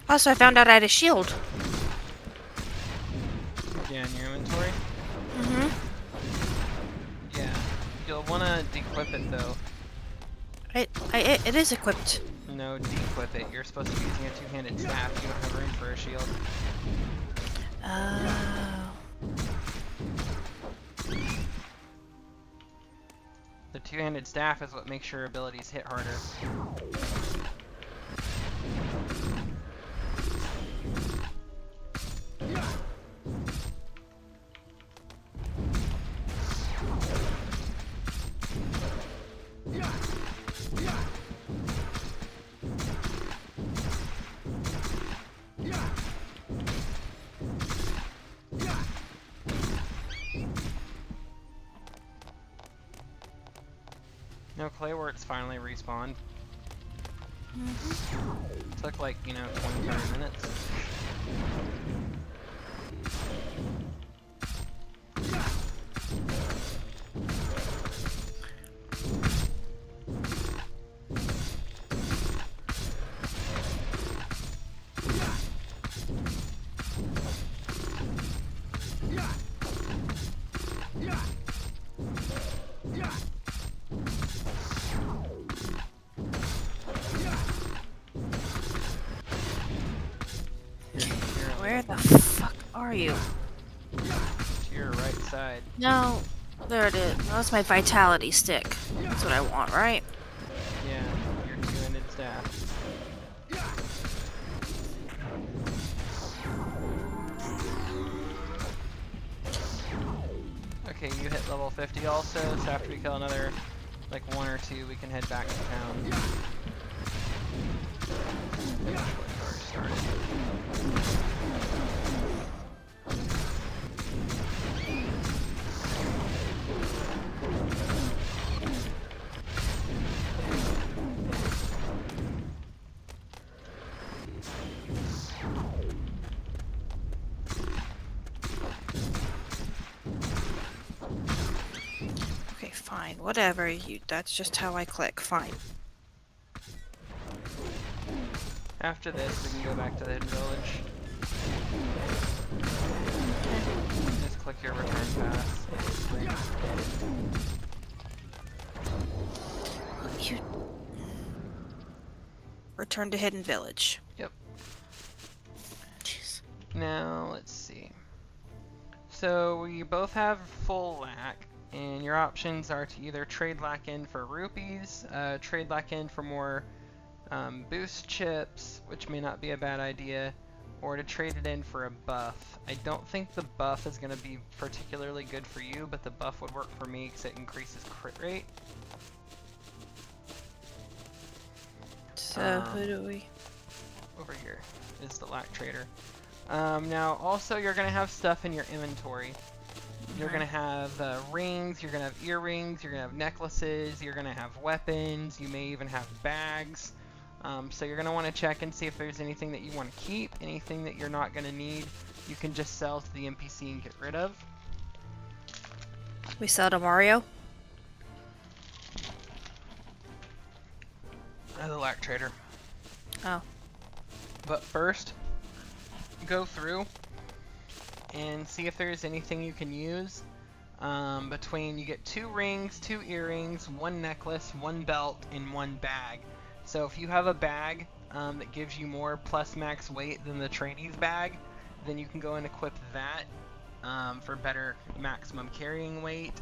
Also, I found out I had a shield. Yeah, in your inventory? Mm-hmm. Yeah. You'll want to dequip it though. It is equipped. No, dequip it. You're supposed to be using a two-handed staff. You don't have room for a shield. Oh. The two-handed staff is what makes your abilities hit harder. No, Claywort's finally respawned. Took like, 20, 30 minutes. Where the fuck are you? To your right side. No. There it is. That's my vitality stick. That's what I want, right? Yeah, your two-handed staff. Okay, you hit level 50 also, so after we kill another, like, one or two, we can head back to town. Finish what you already started. Okay, fine. Whatever. That's just how I click. Fine. After this, we can go back to the hidden village. Just click your return pass. basically. You return to hidden village. Yep. Jeez. Now, let's see. So, we both have full lack, and your options are to either trade lack in for rupees, trade lack in for more boost chips, which may not be a bad idea, or to trade it in for a buff. I don't think the buff is going to be particularly good for you, but the buff would work for me because it increases crit rate. So who do we? Over here is the lack trader. Now, also, you're going to have stuff in your inventory. You're going to have rings, you're going to have earrings, you're going to have necklaces, you're going to have weapons, you may even have bags. So you're going to want to check and see if there's anything that you want to keep, anything that you're not going to need, you can just sell to the NPC and get rid of. We sell to Mario. The lack trader. Oh. But first, go through and see if there's anything you can use. Between, you get 2 rings, 2 earrings, 1 necklace, 1 belt, and 1 bag. So if you have a bag that gives you more plus max weight than the trainee's bag, then you can go and equip that for better maximum carrying weight.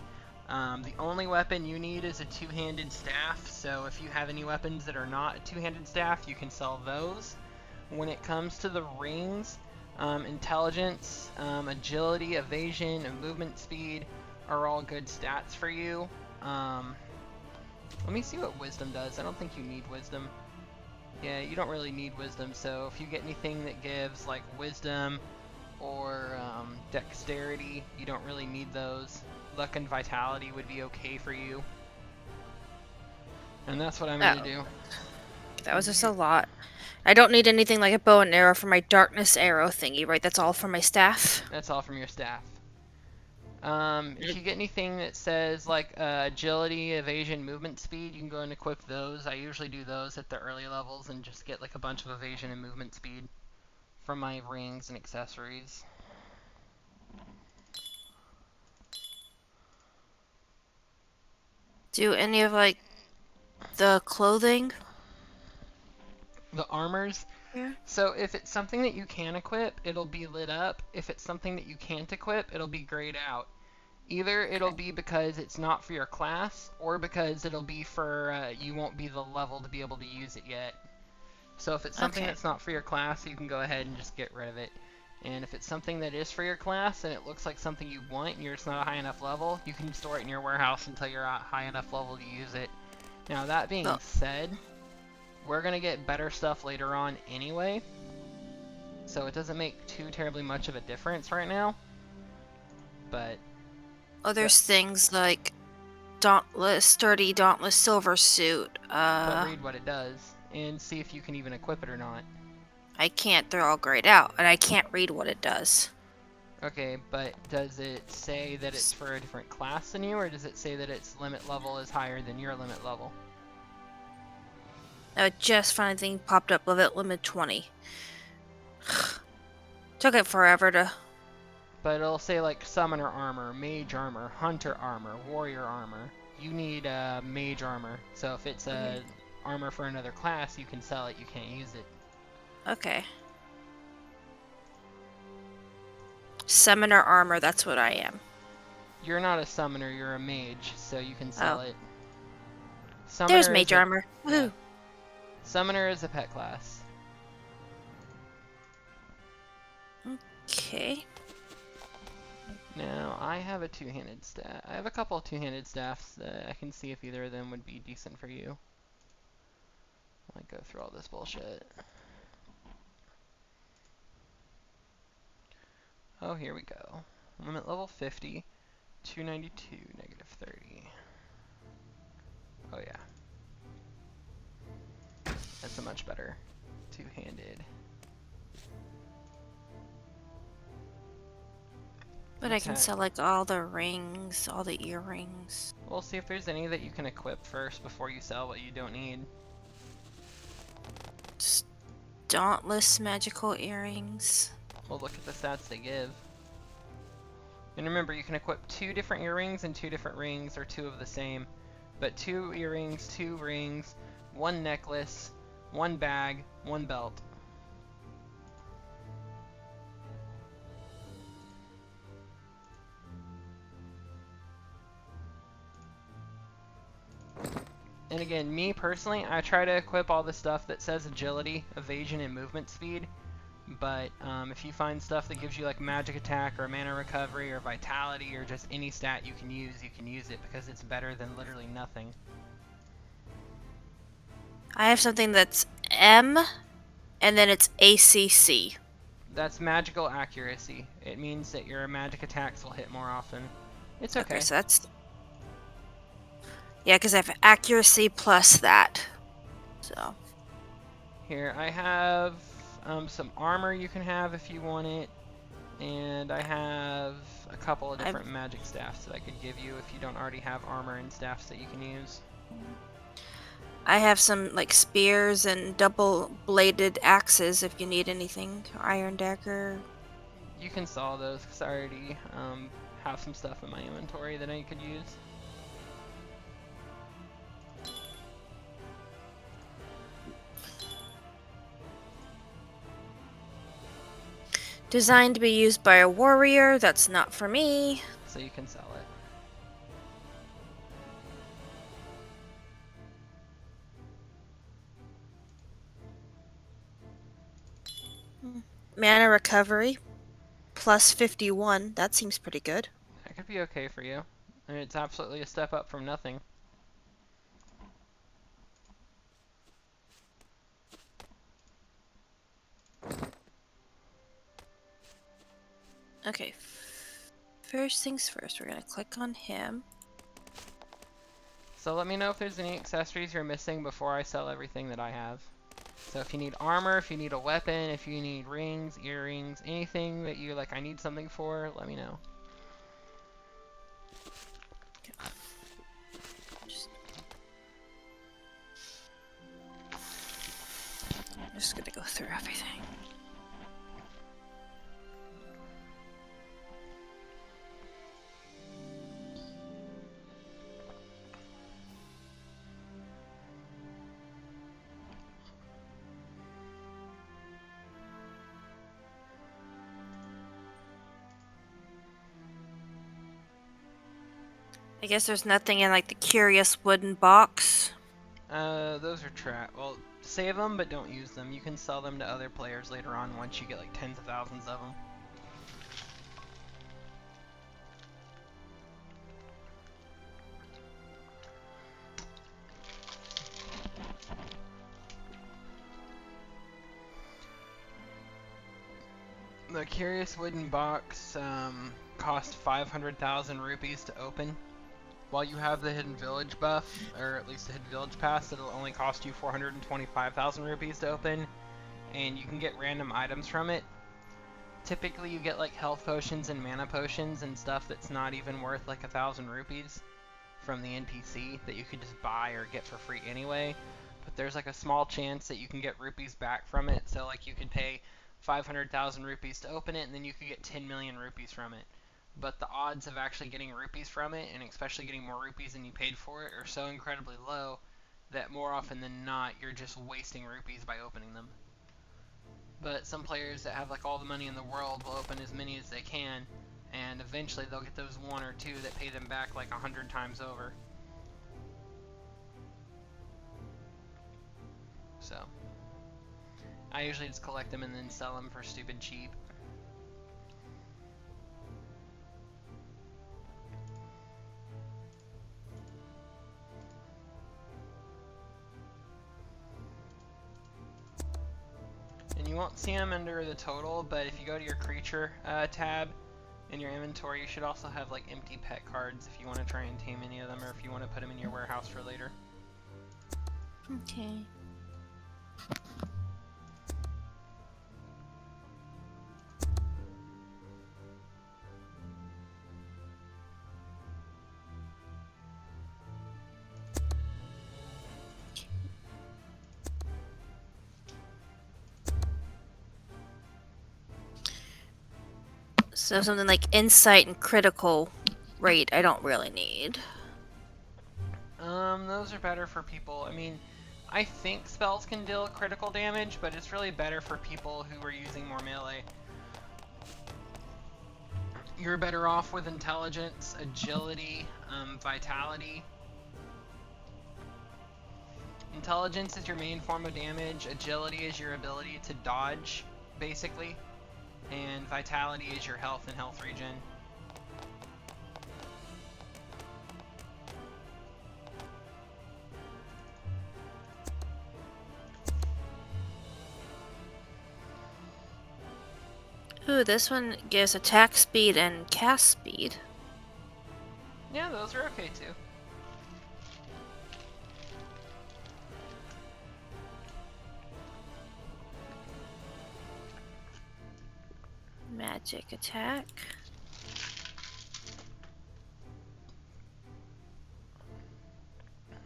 The only weapon you need is a 2-handed staff, so if you have any weapons that are not a 2-handed staff, you can sell those. When it comes to the rings, intelligence, agility, evasion, and movement speed are all good stats for you. Let me see what wisdom does. I don't think you need wisdom. Yeah, you don't really need wisdom, so if you get anything that gives like wisdom or dexterity, you don't really need those. Luck and vitality would be okay for you. And that's what I'm going to do. That was just a lot. I don't need anything like a bow and arrow for my darkness arrow thingy, right? That's all for my staff? That's all from your staff. If you get anything that says like agility, evasion, movement speed, you can go and equip those. I usually do those at the early levels and just get like a bunch of evasion and movement speed from my rings and accessories. Do any of like the clothing? The armors? Yeah. So if it's something that you can equip, it'll be lit up. If it's something that you can't equip, it'll be grayed out. Either it'll be because it's not for your class, or because it'll be for you won't be the level to be able to use it yet. So if it's something that's not for your class, you can go ahead and just get rid of it. And if it's something that is for your class and it looks like something you want and you're just not a high enough level, you can store it in your warehouse until you're at high enough level to use it. Now that being said, we're going to get better stuff later on anyway, so it doesn't make too terribly much of a difference right now. But Oh, there's things like sturdy dauntless silver suit. but read what it does and see if you can even equip it or not. I can't, they're all grayed out, and I can't read what it does. Okay, but does it say that it's for a different class than you, or does it say that its limit level is higher than your limit level? Just funny thing popped up, limit 20. Took it forever to... But it'll say like summoner armor, mage armor, hunter armor, warrior armor. You need mage armor, so if it's armor for another class, you can sell it, you can't use it. Okay. Summoner armor, that's what I am. You're not a summoner, you're a mage, so you can sell it. Summoner There's mage armor. Woohoo! Summoner is a pet class. Okay. Now, I have a two-handed staff. I have a couple of two-handed staffs that I can see if either of them would be decent for you. I'll go through all this bullshit. Oh, here we go. Limit level 50, 292, negative 30. Oh yeah. That's a much better two-handed. But I can Okay. sell like all the rings, all the earrings. We'll see if there's any that you can equip first before you sell what you don't need. Dauntless magical earrings. We'll look at the stats they give. And remember, you can equip 2 different earrings and 2 different rings, or 2 of the same. But 2 earrings, 2 rings, 1 necklace, 1 bag, 1 belt. And again, me personally, I try to equip all the stuff that says agility, evasion, and movement speed. But if you find stuff that gives you like magic attack or mana recovery or vitality or just any stat you can use it because it's better than literally nothing. I have something that's M, and then it's ACC. That's magical accuracy. It means that your magic attacks will hit more often. It's okay. So that's... Yeah, because I have accuracy plus that. So... Here, I have some armor you can have if you want it. And I have a couple of different magic staffs that I could give you if you don't already have armor and staffs that you can use. I have some like spears and double-bladed axes if you need anything. Iron dagger. You can sell those because I already have some stuff in my inventory that I could use. Designed to be used by a warrior. That's not for me. So you can sell it. Mana recovery. Plus 51. That seems pretty good. That could be okay for you. I mean, it's absolutely a step up from nothing. Okay. First things first, we're going to click on him. So let me know if there's any accessories you're missing before I sell everything that I have. So if you need armor, if you need a weapon, if you need rings, earrings, anything that you like I need something for, let me know. I'm just going to go through everything. I guess there's nothing in like the curious wooden box. Those are well, save them, but don't use them. You can sell them to other players later on once you get like tens of thousands of them. The curious wooden box cost 500,000 rupees to open. While you have the Hidden Village buff, or at least the Hidden Village pass, it'll only cost you 425,000 rupees to open, and you can get random items from it. Typically you get like health potions and mana potions and stuff that's not even worth like 1,000 rupees from the NPC that you could just buy or get for free anyway. But there's like a small chance that you can get rupees back from it, so like you could pay 500,000 rupees to open it, and then you could get 10 million rupees from it. But the odds of actually getting rupees from it, and especially getting more rupees than you paid for it, are so incredibly low that more often than not, you're just wasting rupees by opening them. But some players that have like all the money in the world will open as many as they can, and eventually they'll get those 1 or 2 that pay them back like 100 times over. So I usually just collect them and then sell them for stupid cheap. And you won't see them under the total, but if you go to your creature tab in your inventory, you should also have like empty pet cards if you want to try and tame any of them, or if you want to put them in your warehouse for later. Okay. So something like insight and critical rate I don't really need. Those are better for people. I mean, I think spells can deal critical damage, but it's really better for people who are using more melee. You're better off with intelligence, agility, vitality. Intelligence is your main form of damage, agility is your ability to dodge, basically, and vitality is your health and health regen. Ooh, this one gives attack speed and cast speed. Yeah, those are okay too. Magic attack.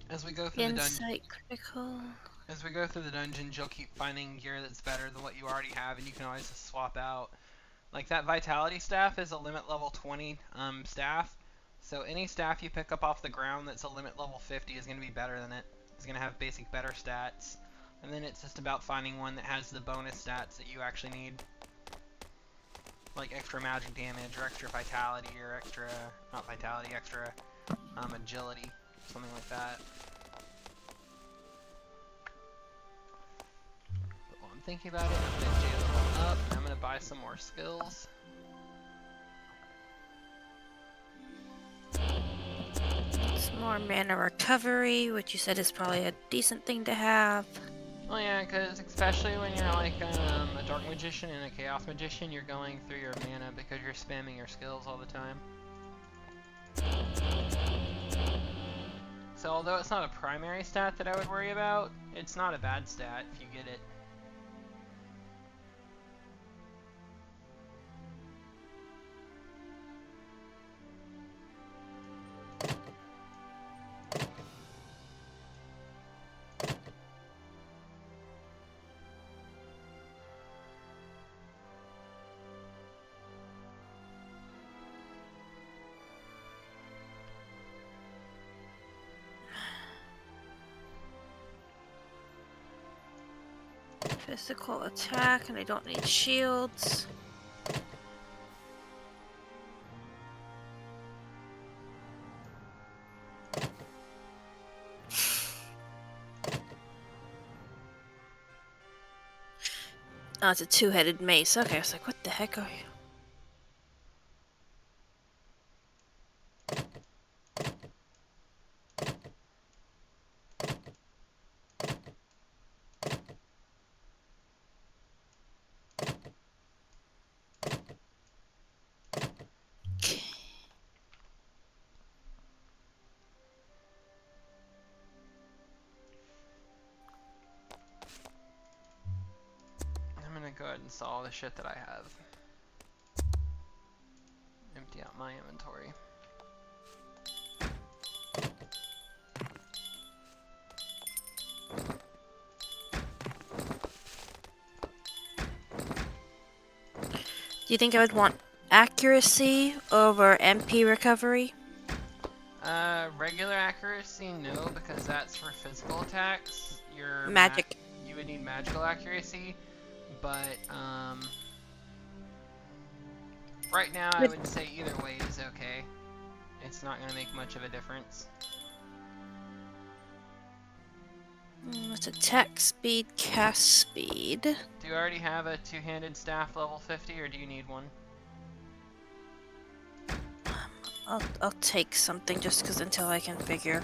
As we go through the dungeon, Insight critical. as we go through the dungeons, you'll keep finding gear that's better than what you already have, and you can always just swap out. Like that vitality staff is a limit level 20 staff, so any staff you pick up off the ground that's a limit level 50 is going to be better than it. It's going to have basic better stats, and then it's just about finding one that has the bonus stats that you actually need. Like extra magic damage, or extra vitality, or extra, not vitality, extra agility, something like that. But while I'm thinking about it, I'm going to J level up, and I'm going to buy some more skills. Some more mana recovery, which you said is probably a decent thing to have. Well, yeah, because especially when you're like a Dark Magician and a Chaos Magician, you're going through your mana because you're spamming your skills all the time. So although it's not a primary stat that I would worry about, it's not a bad stat if you get it. Physical attack, and I don't need shields. Oh, it's a two-headed mace. Okay, I was like, what the heck are you? I'm gonna go ahead and sell all the shit that I have. Empty out my inventory. Do you think I would want accuracy over MP recovery? Regular accuracy, no, because that's for physical attacks. Your Magic. You would need magical accuracy, but right now I would say either way is okay. It's not gonna make much of a difference. It's attack speed, cast speed. Do you already have a two-handed staff level 50, or do you need one? I'll take something just because until I can figure.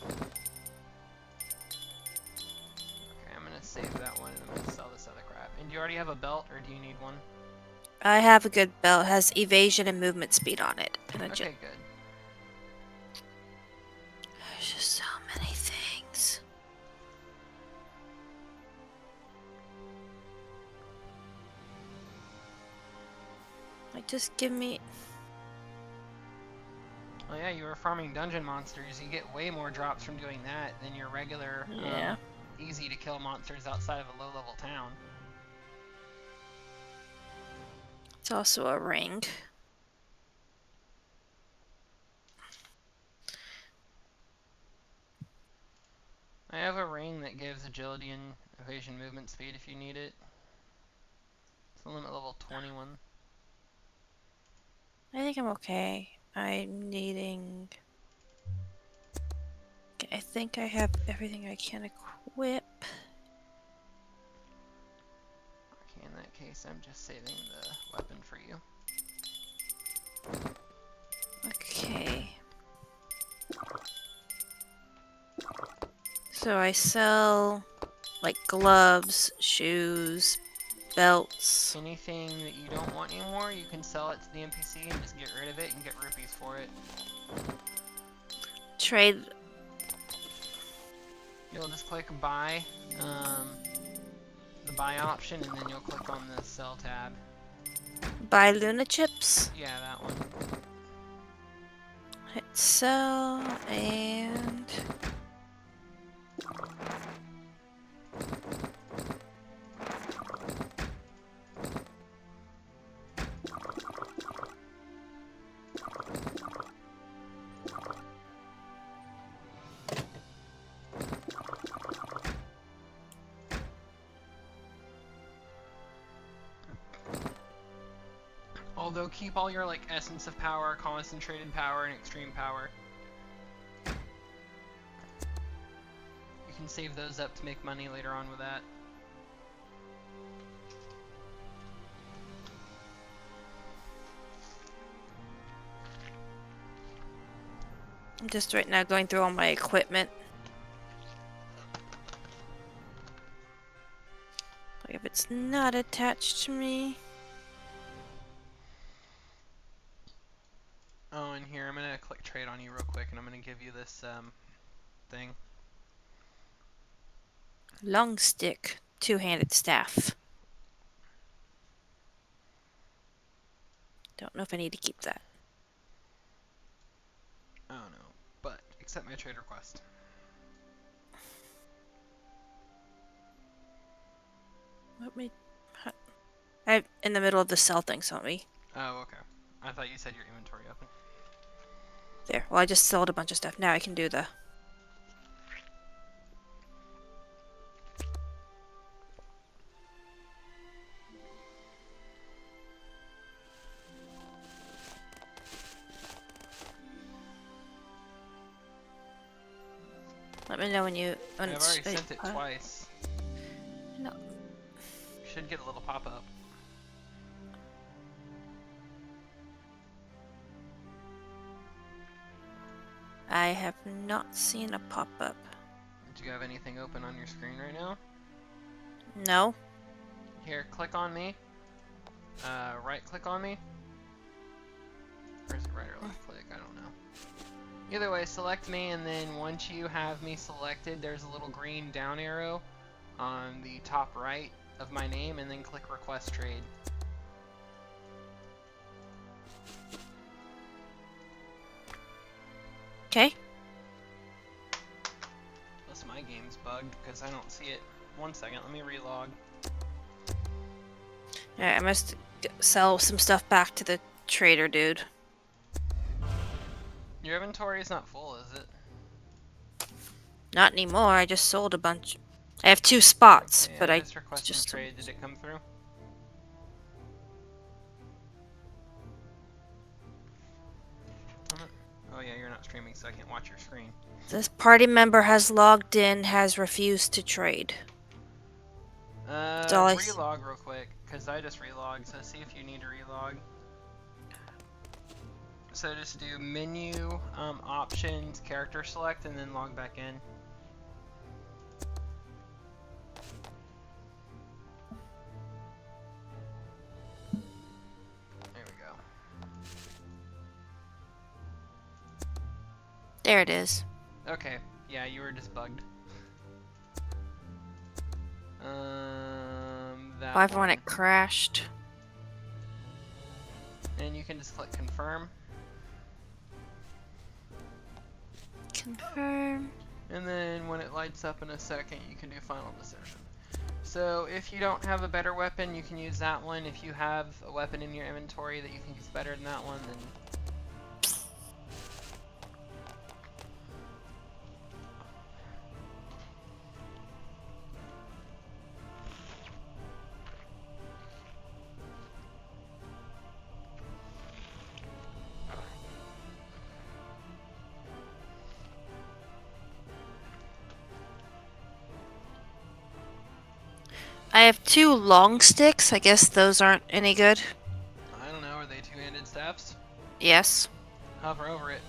Okay, I'm gonna save that one and I'm gonna sell this other crap. And do you already have a belt, or do you need one? I have a good belt. It has evasion and movement speed on it. And Okay, good. There's just so many things. Like, just give me... Well, yeah, you were farming dungeon monsters. You get way more drops from doing that than your regular, Yeah. easy-to-kill monsters outside of a low-level town. It's also a ring. I have a ring that gives agility and evasion movement speed if you need it. It's a limit level 21. I think I'm okay. I'm needing... Okay, I think I have everything I can equip. Okay, in that case, I'm just saving the weapon for you. Okay. So I sell like gloves, shoes, belts. Anything that you don't want anymore, you can sell it to the NPC and just get rid of it and get rupees for it. Trade. You'll just click buy, the buy option, and then you'll click on the sell tab. Buy Luna chips. Yeah, that one. Hit sell and Although keep all your like essence of power, concentrated power, and extreme power. You can save those up to make money later on with that. I'm just right now going through all my equipment. Like if it's not attached to me. Oh, and here, I'm gonna click trade on you real quick, and I'm gonna give you this, thing. Long stick, two-handed staff. Don't know if I need to keep that. Oh no, but accept my trade request. Let me. I'm in the middle of the sell thing, so let me. Oh, okay. I thought you said your inventory open. There. Well, I just sold a bunch of stuff. Now I can do the. Let me know when you. When I've it's already sent it twice. No. You should get a little pop-up. I have not seen a pop-up. Do you have anything open on your screen right now? No. Here, click on me. Right click on me. Or is it right or left click? I don't know. Either way, select me, and then once you have me selected, there's a little green down arrow on the top right of my name, and then click request trade. Okay. Plus my game's bugged because I don't see it. 1 second, let me relog. Alright, I must sell some stuff back to the trader dude. Your inventory is not full, is it? Not anymore. I just sold a bunch. I have 2 spots, Okay, but I I just requested just trade. Did it come through? Oh yeah, you're not streaming, so I can't watch your screen. This party member has logged in, has refused to trade. all I s- Relog real quick, because I just relogged, so see if you need to relog. So just do menu, options, character select, and then log back in. There we go. There it is. Okay, yeah, you were just bugged. That Why when one. it crashed? And you can just click confirm. Confirm. And then when it lights up in a second, you can do final decision. So if you don't have a better weapon, you can use that one. If you have a weapon in your inventory that you think is better than that one, then I have 2 long sticks. I guess those aren't any good. I don't know. Are they two-handed staffs? Yes. Hover over it.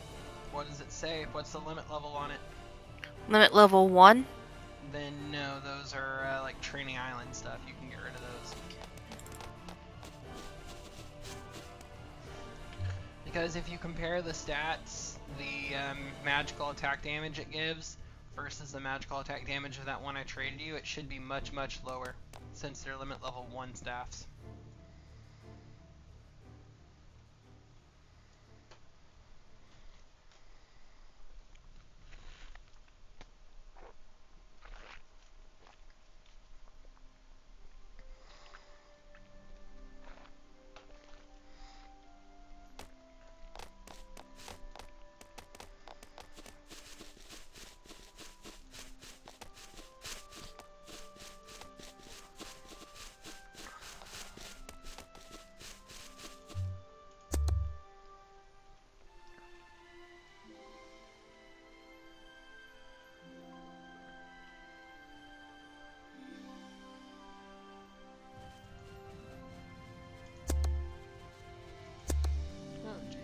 What does it say? What's the limit level on it? Limit level 1. Then no, those are like Training Island stuff. You can get rid of those. Because if you compare the stats, the magical attack damage it gives versus the magical attack damage of that one I traded you, it should be much, much lower since they're limit level 1 staffs.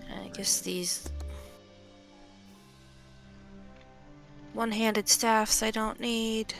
I guess these one-handed staffs I don't need.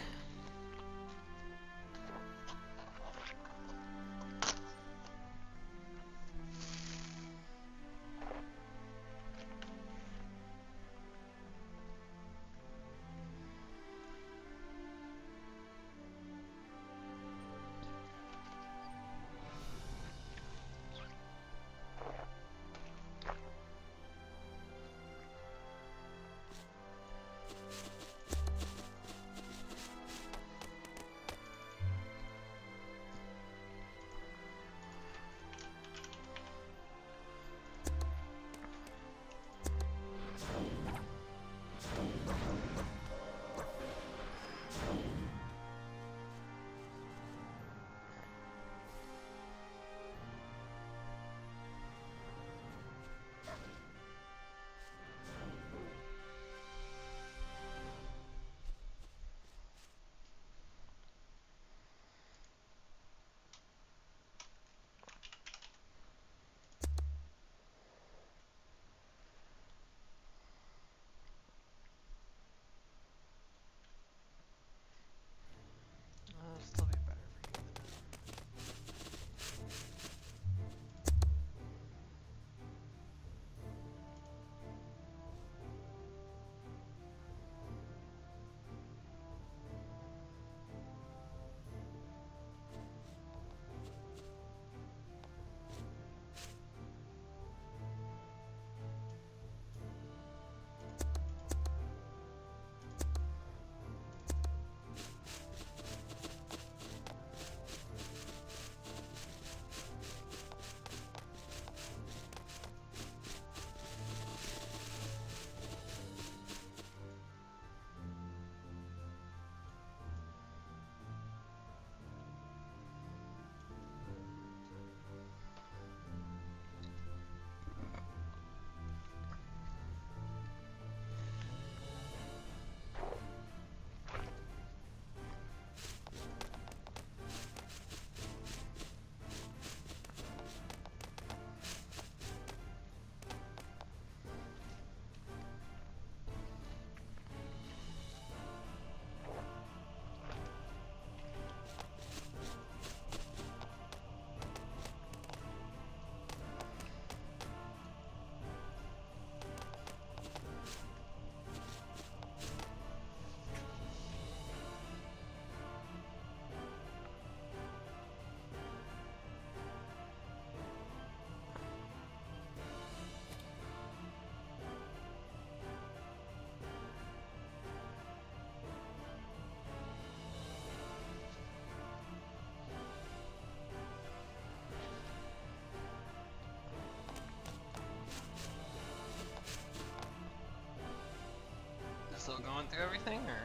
still going through everything, or?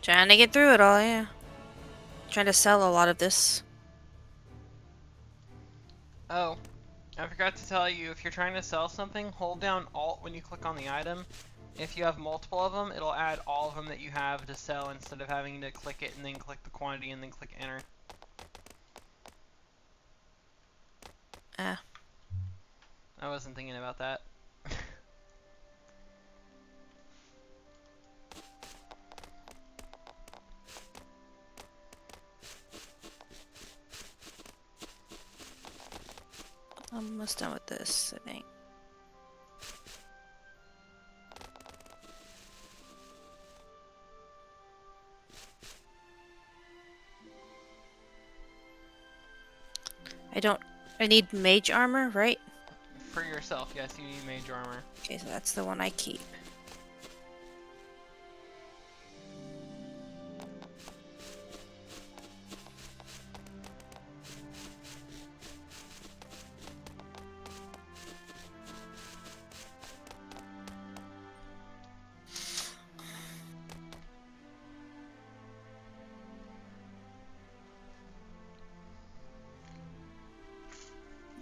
Trying to get through it all, yeah. Trying to sell a lot of this. Oh, I forgot to tell you, if you're trying to sell something, hold down Alt when you click on the item. If you have multiple of them, it'll add all of them that you have to sell instead of having to click it and then click the quantity and then click enter. Ah. I wasn't thinking about that. I'm almost done with this, I think. I need mage armor, right? For yourself, yes, you need mage armor. Okay, so that's the one I keep.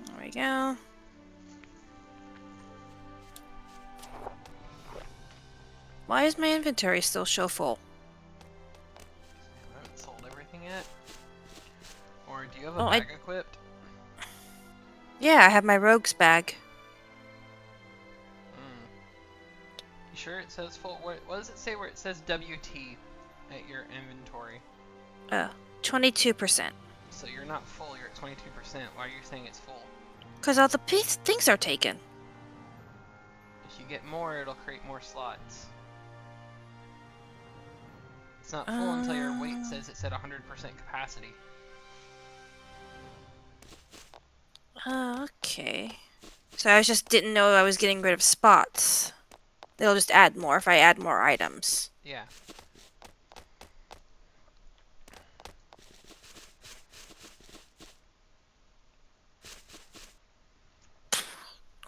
There we go. Why is my inventory still show full? I haven't sold everything yet. Or do you have a Oh, bag equipped? Yeah, I have my rogue's bag. You sure it says full? What does it say where it says WT at your inventory? 22%. So you're not full, you're at 22%. Why are you saying it's full? Because all the things are taken. If you get more, it'll create more slots. It's not full until your weight says it's at 100% capacity. Okay. So I just didn't know I was getting rid of spots. They'll just add more if I add more items. Yeah.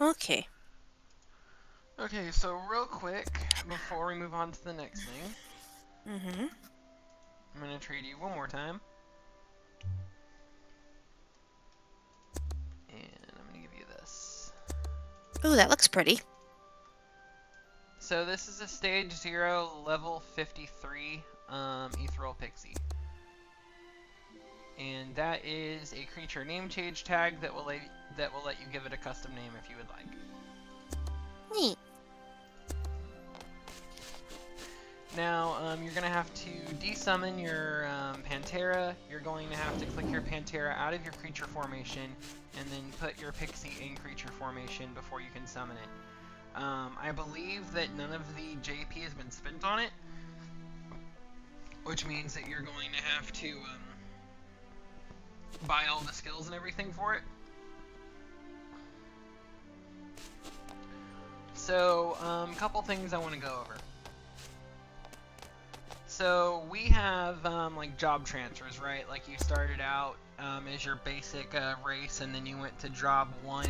Okay. Okay, so real quick, before we move on to the next thing, I'm going to trade you one more time. And I'm going to give you this. Ooh, that looks pretty. So this is a stage 0 level 53 ethereal pixie. And that is a creature name change tag that will let you give it a custom name if you would like. Neat. Now, you're going to have to desummon your Pantera. You're going to have to click your Pantera out of your creature formation and then put your pixie in creature formation before you can summon it. I believe that none of the JP has been spent on it, which means that you're going to have to buy all the skills and everything for it. So, couple things I want to go over. So, we have, like, job transfers, right? Like, you started out as your basic race, and then you went to job 1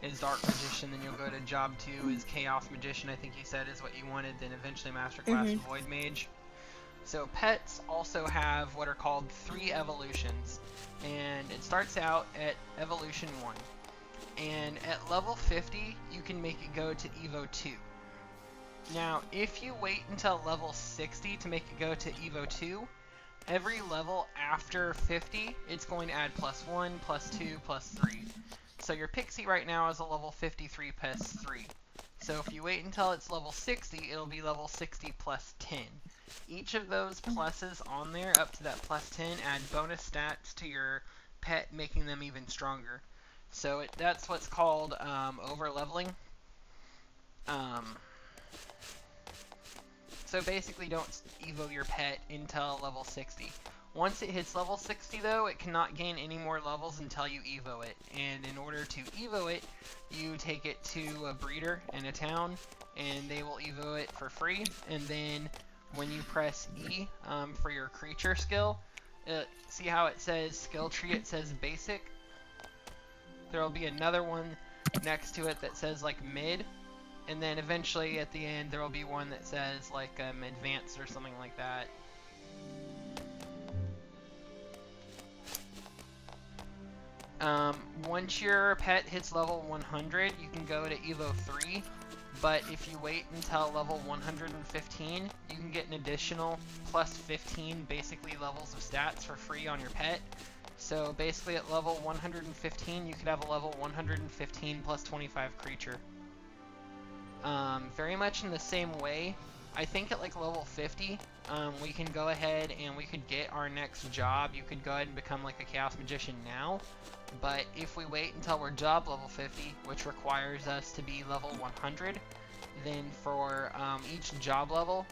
is Dark Magician, then you'll go to job 2 is Chaos Magician, I think you said is what you wanted, then eventually Master Class Void Mage. So, pets also have what are called 3 evolutions, and it starts out at Evolution 1. And at level 50, you can make it go to Evo 2. Now, if you wait until level 60 to make it go to Evo 2, every level after 50, it's going to add +1, +2, +3. So your pixie right now is a level 53 +3. So if you wait until it's level 60, it'll be level 60 +10. Each of those pluses on there, up to that +10, add bonus stats to your pet, making them even stronger. So that's what's called over-leveling. So basically don't evo your pet until level 60. Once it hits level 60 though, it cannot gain any more levels until you evo it. And in order to evo it, you take it to a breeder in a town, and they will evo it for free. And then when you press E for your creature skill, see how it says skill tree, it says basic? There will be another one next to it that says like mid. And then eventually at the end there will be one that says like advanced or something like that. Once your pet hits level 100, you can go to Evo 3, but if you wait until level 115, you can get an additional plus 15 basically levels of stats for free on your pet. So basically at level 115, you could have a level 115 plus 25 creature. Very much in the same way, I think at like level 50, we can go ahead and we could get our next job. You could go ahead and become like a Chaos Magician now. But if we wait until we're job level 50, which requires us to be level 100, then for each job level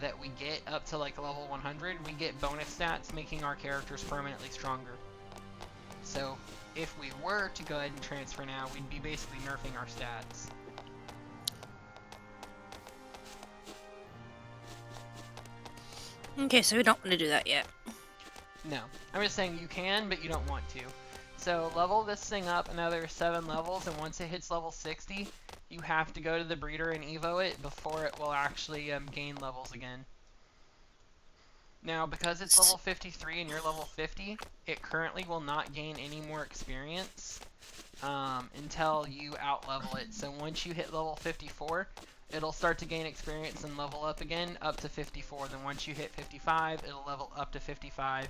that we get up to like level 100, we get bonus stats making our characters permanently stronger. So if we were to go ahead and transfer now, we'd be basically nerfing our stats. Okay, so we don't want to do that yet. No, I'm just saying you can, but you don't want to. So level this thing up another 7 levels, and once it hits level 60, you have to go to the breeder and evo it before it will actually gain levels again. Now, because it's level 53 and you're level 50, it currently will not gain any more experience until you out-level it. So once you hit level 54, it'll start to gain experience and level up again up to 54. Then once you hit 55, it'll level up to 55.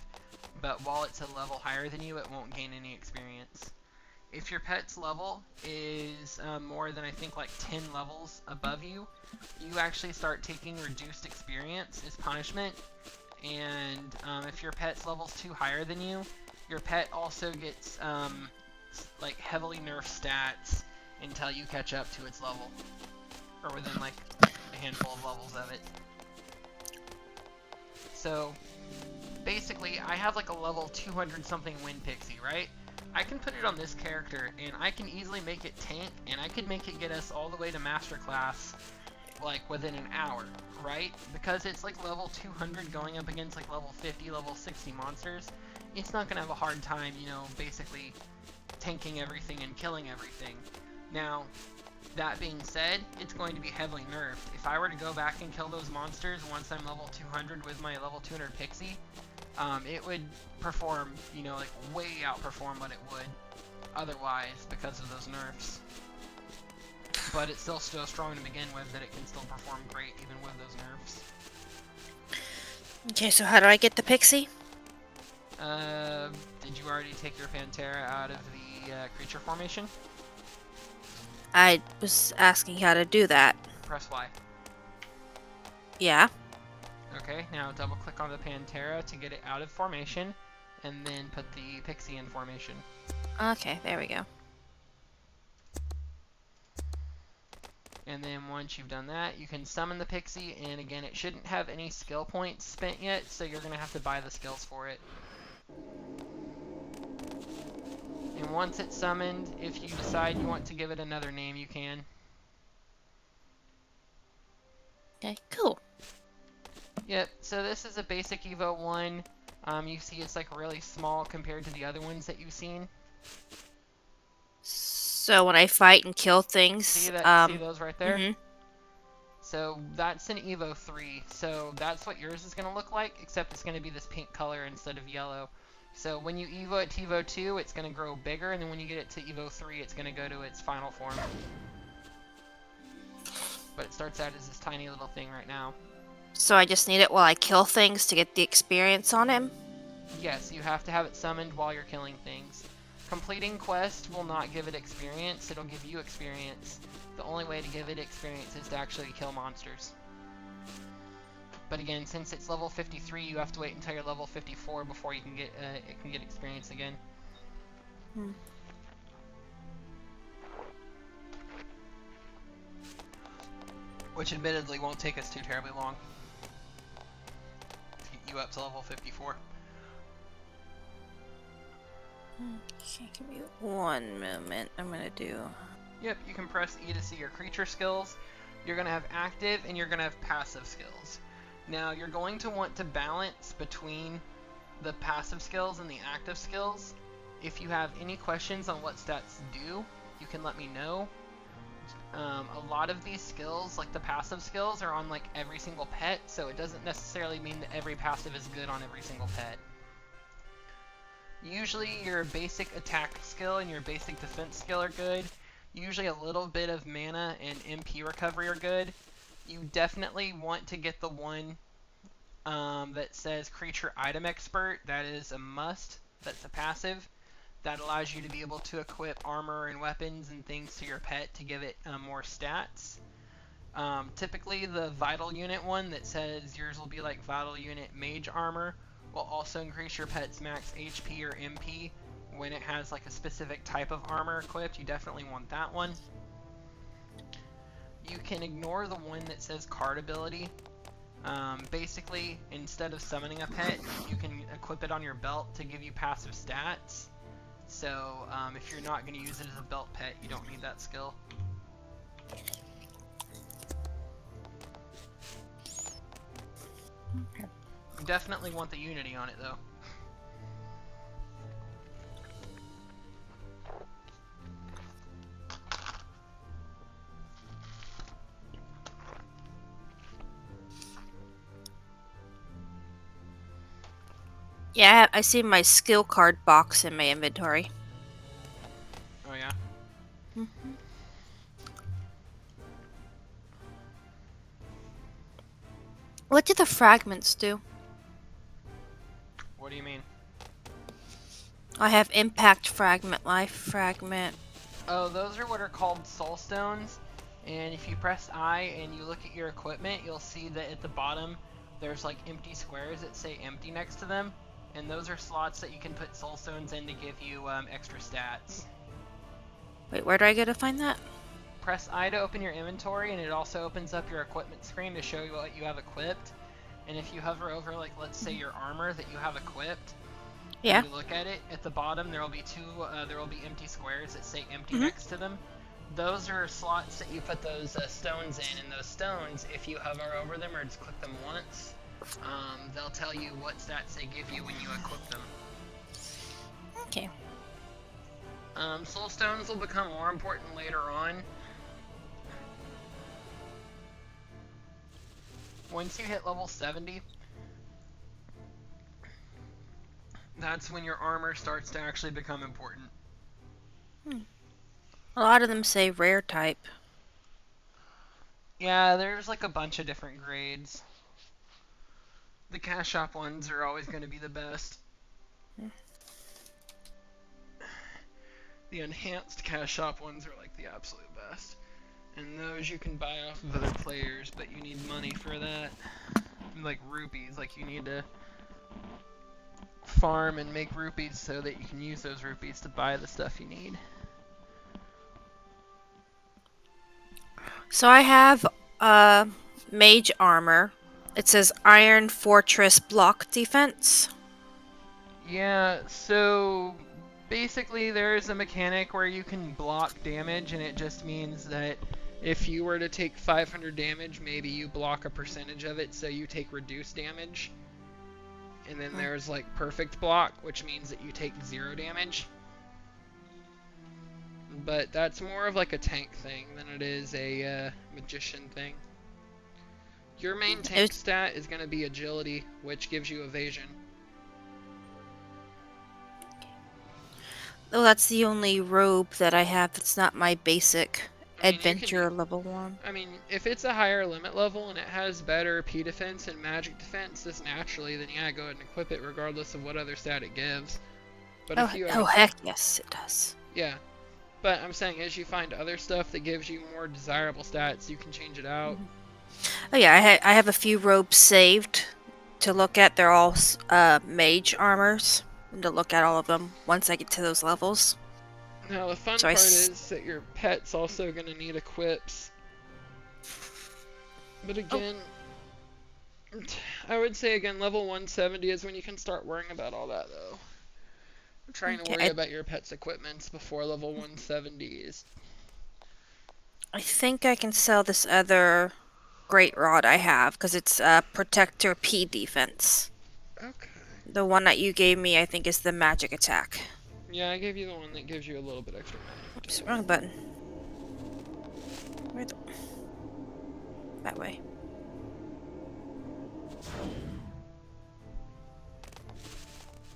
But while it's a level higher than you, it won't gain any experience. If your pet's level is more than I think like 10 levels above you, you actually start taking reduced experience as punishment. And if your pet's level's too higher than you, your pet also gets like heavily nerfed stats until you catch up to its level, or within like a handful of levels of it. So basically, I have like a level 200 something Wind Pixie, right? I can put it on this character, and I can easily make it tank, and I could make it get us all the way to Master Class, like within an hour, right? Because it's like level 200 going up against like level 50, level 60 monsters, it's not gonna have a hard time, you know, basically tanking everything and killing everything. Now, that being said, it's going to be heavily nerfed. If I were to go back and kill those monsters once I'm level 200 with my level 200 Pixie, it would perform, you know, like way outperform what it would otherwise because of those nerfs. But it's still so strong to begin with that it can still perform great even with those nerfs. Okay, so how do I get the pixie? Did you already take your Pantera out of the creature formation? I was asking how to do that. Press Y. Yeah. Okay, now double click on the Pantera to get it out of formation, and then put the Pixie in formation. Okay, there we go. And then once you've done that, you can summon the Pixie, and again, it shouldn't have any skill points spent yet, so you're going to have to buy the skills for it. And once it's summoned, if you decide you want to give it another name, you can. Okay, cool. Yep, so this is a basic Evo 1. You see it's like really small compared to the other ones that you've seen. So when I fight and kill things, See those right there? mhm. So that's an Evo 3. So that's what yours is going to look like, except it's going to be this pink color instead of yellow. So when you Evo it to Evo 2, it's going to grow bigger, and then when you get it to Evo 3, it's going to go to its final form. But it starts out as this tiny little thing right now. So I just need it while I kill things to get the experience on him? Yes, you have to have it summoned while you're killing things. Completing quests will not give it experience, it'll give you experience. The only way to give it experience is to actually kill monsters. But again, since it's level 53, you have to wait until you're level 54 before you can get it can get experience again. Which admittedly won't take us too terribly long to get you up to level 54. Okay, give me one moment. I'm gonna do... Yep, you can press E to see your creature skills. You're going to have active and you're going to have passive skills. Now, you're going to want to balance between the passive skills and the active skills. If you have any questions on what stats do, you can let me know. A lot of these skills, like the passive skills, are on like every single pet, so it doesn't necessarily mean that every passive is good on every single pet. Usually your basic attack skill and your basic defense skill are good. Usually a little bit of mana and MP recovery are good. You definitely want to get the one that says Creature Item Expert. That is a must. That's a passive. That allows you to be able to equip armor and weapons and things to your pet to give it more stats. Typically the Vital Unit one that says yours will be like Vital Unit Mage Armor will also increase your pet's max HP or MP when it has like a specific type of armor equipped. You definitely want that one. You can ignore the one that says Card Ability. Basically, instead of summoning a pet, you can equip it on your belt to give you passive stats. So if you're not going to use it as a belt pet, you don't need that skill. Okay. You definitely want the Unity on it though. Yeah, I see my skill card box in my inventory. Oh yeah? What do the fragments do? What do you mean? I have impact fragment, life fragment. Oh, those are what are called soul stones. And if you press I and you look at your equipment, you'll see that at the bottom there's like empty squares that say empty next to them. And those are slots that you can put soul stones in to give you extra stats. Wait, where do I go to find that? Press I to open your inventory, and it also opens up your equipment screen to show you what you have equipped. And if you hover over, like, let's say your armor that you have equipped, Yeah. and you look at it, at the bottom there will be empty squares that say empty next to them. Those are slots that you put those stones in, and those stones, if you hover over them or just click them once, they'll tell you what stats they give you when you equip them. Okay. Soul stones will become more important later on. Once you hit level 70, that's when your armor starts to actually become important. A lot of them say rare type. Yeah, there's like a bunch of different grades. The cash shop ones are always going to be the best. The enhanced cash shop ones are like the absolute best. And those you can buy off of other players, but you need money for that. Like rupees, like you need to farm and make rupees so that you can use those rupees to buy the stuff you need. So I have mage armor. It says Iron Fortress block defense. Yeah, so basically there's a mechanic where you can block damage, and it just means that if you were to take 500 damage, maybe you block a percentage of it, so you take reduced damage. And then there's like perfect block, which means that you take 0 damage. But that's more of like a tank thing than it is a magician thing. Your main tank stat is going to be agility, which gives you evasion. Oh, that's the only robe that I have that's not my basic I mean, you can adventure level 1. I mean, if it's a higher limit level and it has better P defense and magic defense just naturally, then yeah, go ahead and equip it regardless of what other stat it gives. But if you have, heck yes, it does. yeah. But I'm saying as you find other stuff that gives you more desirable stats, you can change it out. Oh yeah, I have a few robes saved to look at. They're all mage armors, and to look at all of them once I get to those levels. Now the fun So I part s- is that your pet's also going to need equips. But again, I would say again, level 170 is when you can start worrying about all that though. I'm trying to Okay, worry about your pet's equipments before level 170 is. I think I can sell this other great rod I have because it's protector P defense. Okay. The one that you gave me, I think, is the magic attack. Yeah, I gave you the one that gives you a little bit extra magic. Oops, wrong button. Where the... That way.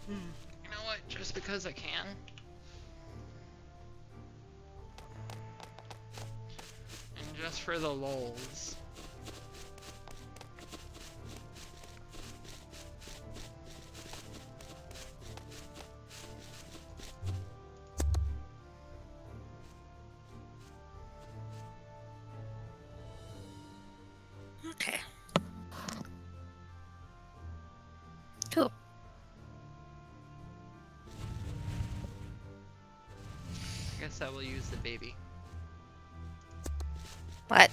You know what? Just because I can. And just for the lulz. Okay. Cool. I guess I will use the baby. What?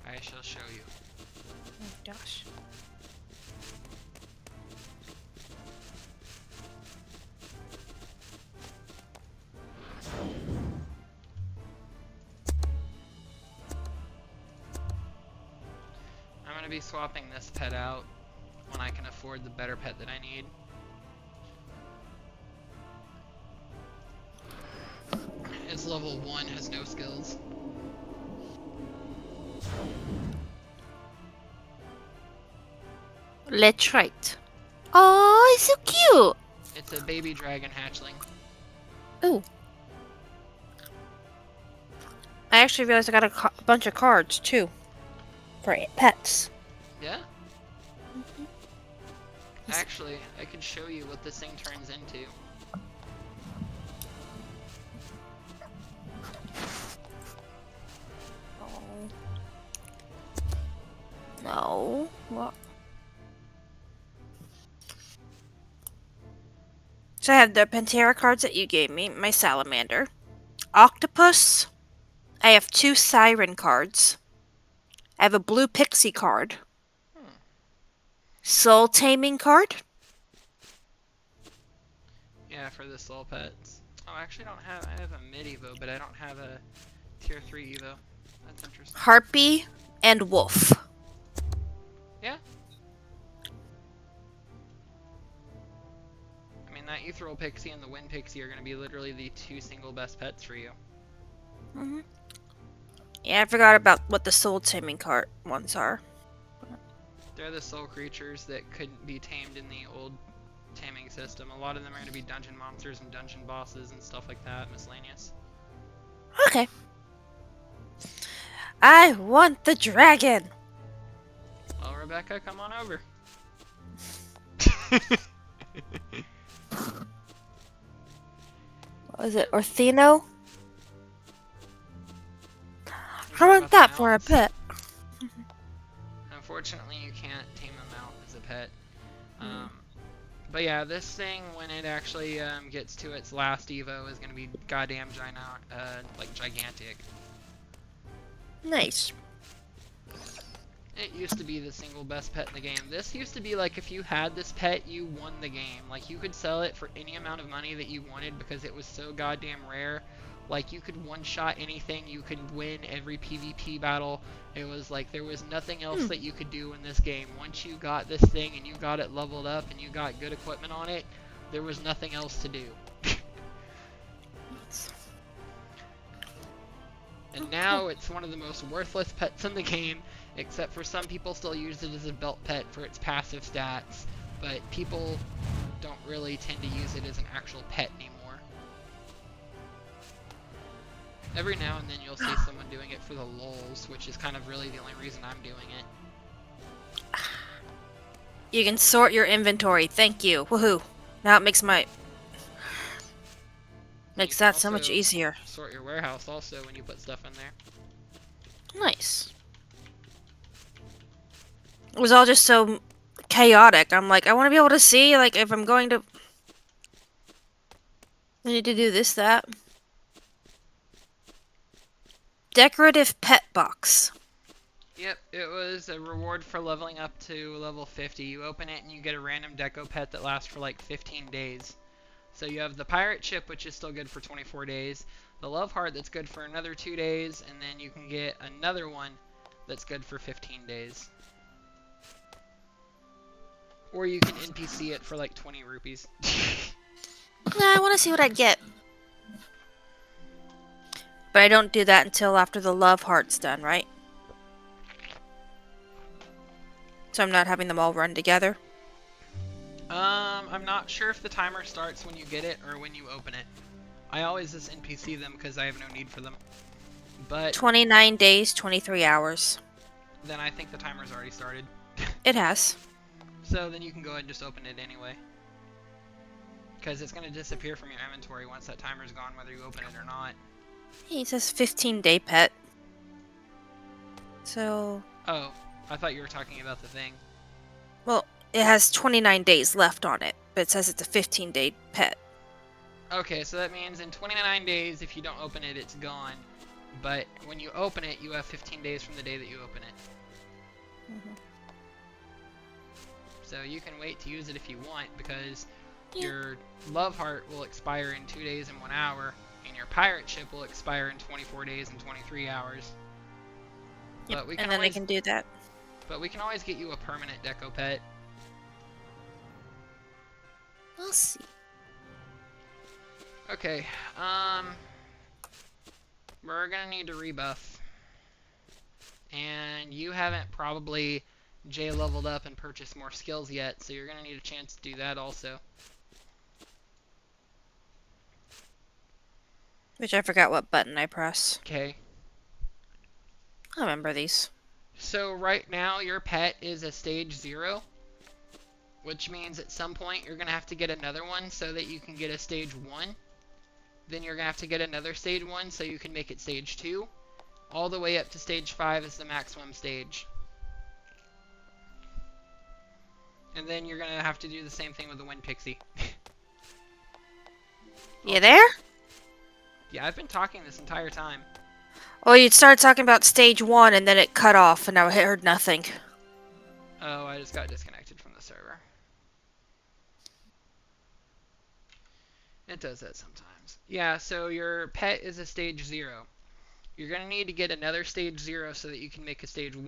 I shall show you. Oh gosh. I'm gonna be swapping this pet out when I can afford the better pet that I need. It's level 1, has no skills. Letrite. Oh, it's so cute. It's a baby dragon hatchling. Ooh. I actually realized I got a bunch of cards too. For pets. Yeah? Actually, I can show you what this thing turns into. No. What? So I have the Pantera cards that you gave me, my Salamander. Octopus. I have 2 Siren cards. I have a blue Pixie card. Soul Taming card. Yeah, for the soul pets. Oh, I actually don't have, I have a mid Evo, but I don't have a tier 3 Evo. That's interesting. Harpy and Wolf. Yeah. I mean, that Ethereal Pixie and the Wind Pixie are going to be literally the 2 single best pets for you. Mm-hmm. Yeah, I forgot about what the Soul Taming card ones are. They're the soul creatures that couldn't be tamed in the old taming system. A lot of them are going to be dungeon monsters and dungeon bosses and stuff like that, miscellaneous. Okay. I want the dragon. Well, Rebecca, come on over. What was it? Ortheno? I About want the that for a mounts. pet. Unfortunately, you can't tame them out as a pet. But yeah, this thing, when it actually gets to its last Evo, is going to be goddamn gigantic. Nice. It used to be the single best pet in the game. This used to be like, if you had this pet, you won the game. Like, you could sell it for any amount of money that you wanted because it was so goddamn rare. Like, you could one-shot anything, you could win every PvP battle. It was like, there was nothing else that you could do in this game. Once you got this thing and you got it leveled up and you got good equipment on it, there was nothing else to do. And now it's one of the most worthless pets in the game, except for some people still use it as a belt pet for its passive stats, but people don't really tend to use it as an actual pet anymore. Every now and then you'll see someone doing it for the lulz, which is kind of really the only reason I'm doing it. You can sort your inventory. Thank you. Woohoo. Now it makes my... Makes You can that so much also easier. Sort your warehouse also when you put stuff in there. Nice. It was all just so chaotic. I'm like, I want to be able to see, like, if I'm going to... I need to do this, that. Decorative pet box. Yep, it was a reward for leveling up to level 50. You open it and you get a random deco pet that lasts for like 15 days. So you have the pirate ship, which is still good for 24 days, the love heart that's good for another 2 days, and then you can get another one that's good for 15 days. Or you can NPC it for like 20 rupees. Nah, I want to see what I get. But I don't do that until after the love heart's done, right? So I'm not having them all run together. I'm not sure if the timer starts when you get it or when you open it. I always just NPC them because I have no need for them. But 29 days, 23 hours. then I think the timer's already started. It has. So then you can go ahead and just open it anyway. Because it's going to disappear from your inventory once that timer's gone, whether you open it or not. He says 15-day pet. So, Oh, I thought you were talking about the thing. well, it has 29 days left on it, but it says it's a 15-day pet. Okay, so that means in 29 days, if you don't open it, it's gone. But when you open it, you have 15 days from the day that you open it. Mhm. So you can wait to use it if you want, because Yeah. your love heart will expire in 2 days and 1 hour, and your pirate ship will expire in 24 days and 23 hours. Yep, But we can and then always, I can do that. but we can always get you a permanent deco pet. We'll see. Okay, we're gonna need to rebuff. And you haven't probably J-leveled up and purchased more skills yet, so you're gonna need a chance to do that also. Which I forgot what button I press. Okay. I remember these. So right now your pet is a stage 0, which means at some point you're gonna have to get another one so that you can get a stage 1. Then you're gonna have to get another stage 1 so you can make it stage 2. All the way up to stage 5 is the maximum stage. And then you're gonna have to do the same thing with the Wind Pixie. You there? Yeah, I've been talking this entire time. Well, you'd started talking about stage 1 and then it cut off and I heard nothing. Oh, I just got disconnected from the server. It does that sometimes. Yeah, so your pet is a stage 0. You're going to need to get another stage 0 so that you can make a stage 1.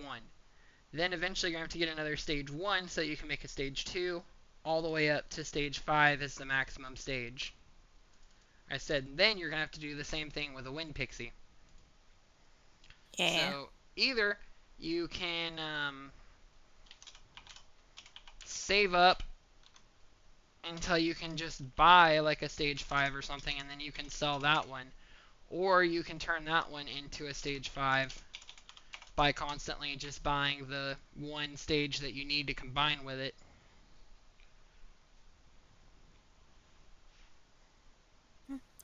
Then eventually you're going to have to get another stage 1 so that you can make a stage 2. All the way up to stage 5 is the maximum stage. I said then you're going to have to do the same thing with a Wind Pixie. Yeah. So either you can save up until you can just buy like a stage 5 or something, and then you can sell that one. Or you can turn that one into a stage 5 by constantly just buying the one stage that you need to combine with it.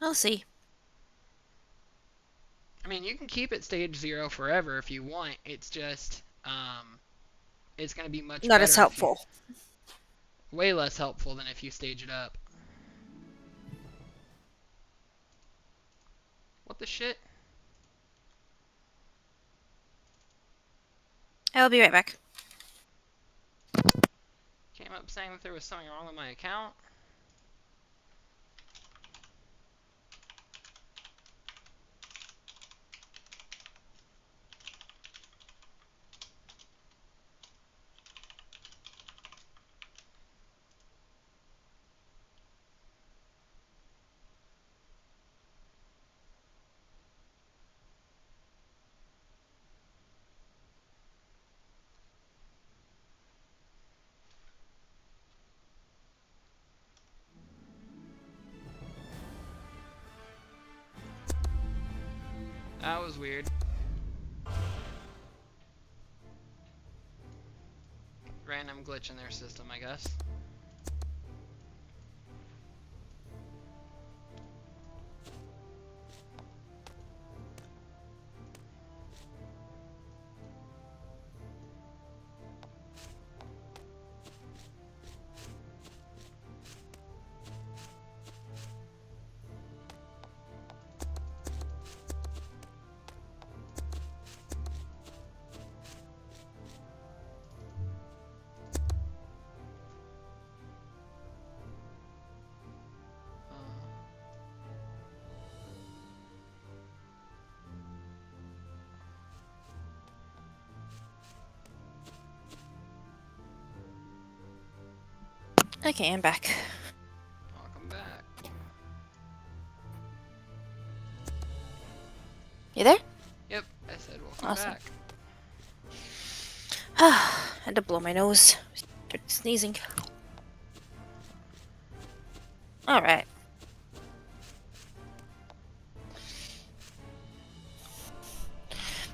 I'll see. I mean, you can keep it stage 0 forever if you want. It's just, it's going to be much Not better as if you- helpful. way less helpful than if you stage it up. What the shit? I'll be right back. Came up saying that there was something wrong with my account. That was weird. Random glitch in their system, I guess. Okay, I'm back. Welcome back. You there? Yep, I said welcome Awesome. back. Had to blow my nose. Started sneezing. Alright.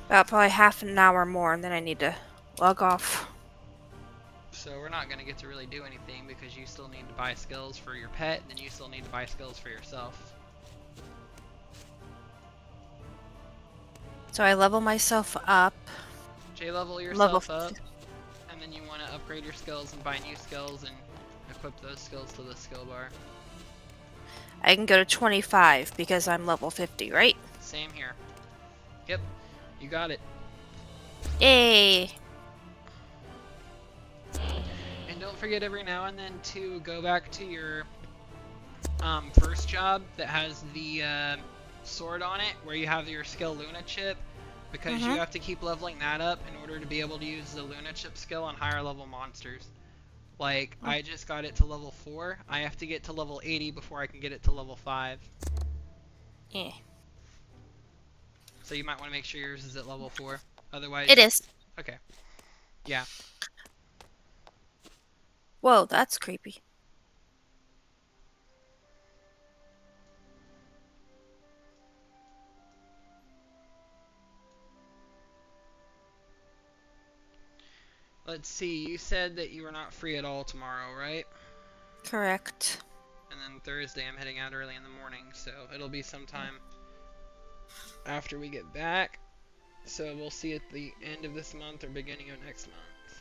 About probably half an hour more, and then I need to log off. So we're not going to get to really do anything because you still need to buy skills for your pet, and then you still need to buy skills for yourself. So I level myself up. J-level Level yourself up, and then you want to upgrade your skills and buy new skills and equip those skills to the skill bar. I can go to 25 because I'm level 50, right? Same here. Yep, you got it. Yay! And don't forget every now and then to go back to your first job that has the sword on it, where you have your skill Luna chip, because you have to keep leveling that up in order to be able to use the Luna chip skill on higher level monsters. Like, I just got it to level 4, I have to get to level 80 before I can get it to level 5. Yeah. So you might want to make sure yours is at level 4, otherwise... It is. Okay. Yeah. Whoa, that's creepy. Let's see, you said that you were not free at all tomorrow, right? Correct. And then Thursday I'm heading out early in the morning, so it'll be sometime after we get back. So we'll see at the end of this month or beginning of next month.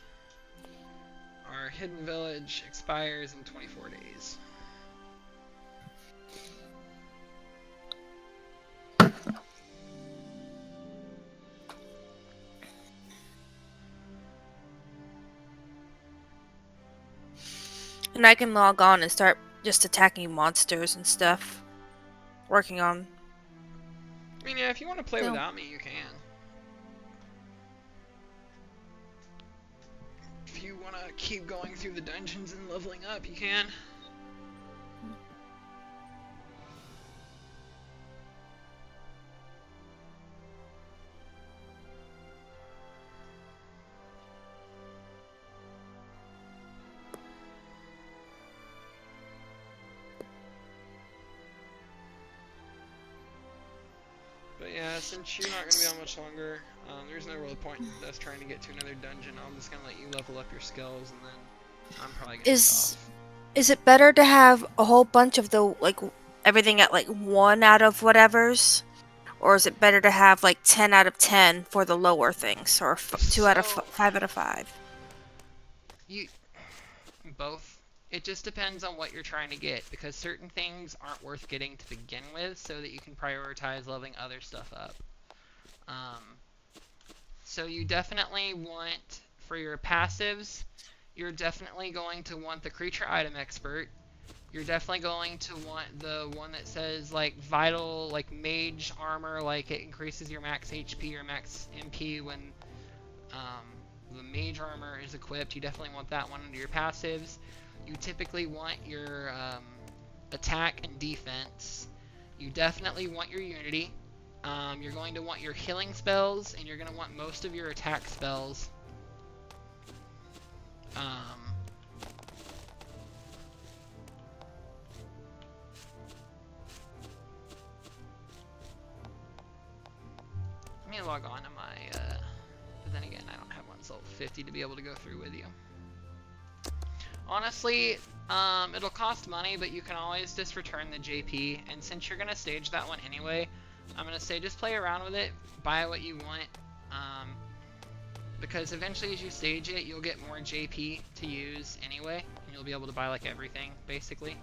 Our Hidden Village expires in 24 days. And I can log on and start just attacking monsters and stuff. Working on... I mean, yeah, if you want to play No. without me, you can. If you want to keep going through the dungeons and leveling up, you can. But yeah, since you're not going to be on much longer, there's no real point in us trying to get to another dungeon. I'm just going to let you level up your skills, and then I'm probably going to Is it better to have a whole bunch of the, like, everything at, like, 1 out of whatever's? Or is it better to have, like, 10 out of 10 for the lower things? Or 2 out of 5 out of 5? Both. It just depends on what you're trying to get, because certain things aren't worth getting to begin with, so that you can prioritize leveling other stuff up. So you definitely want, for your passives, you're definitely going to want the Creature Item Expert. You're definitely going to want the one that says, like, Vital, like, Mage Armor, like, it increases your max HP or max MP when the Mage Armor is equipped. You definitely want that one under your passives. You typically want your attack and defense. You definitely want your Unity. You're going to want your healing spells, and you're going to want most of your attack spells. Let me log on to my, but then again, I don't have one level 50 to be able to go through with you. Honestly, it'll cost money, but you can always just return the JP, and since you're going to stage that one anyway, I'm going to say just play around with it, buy what you want, because eventually as you stage it, you'll get more JP to use anyway, and you'll be able to buy like everything, basically.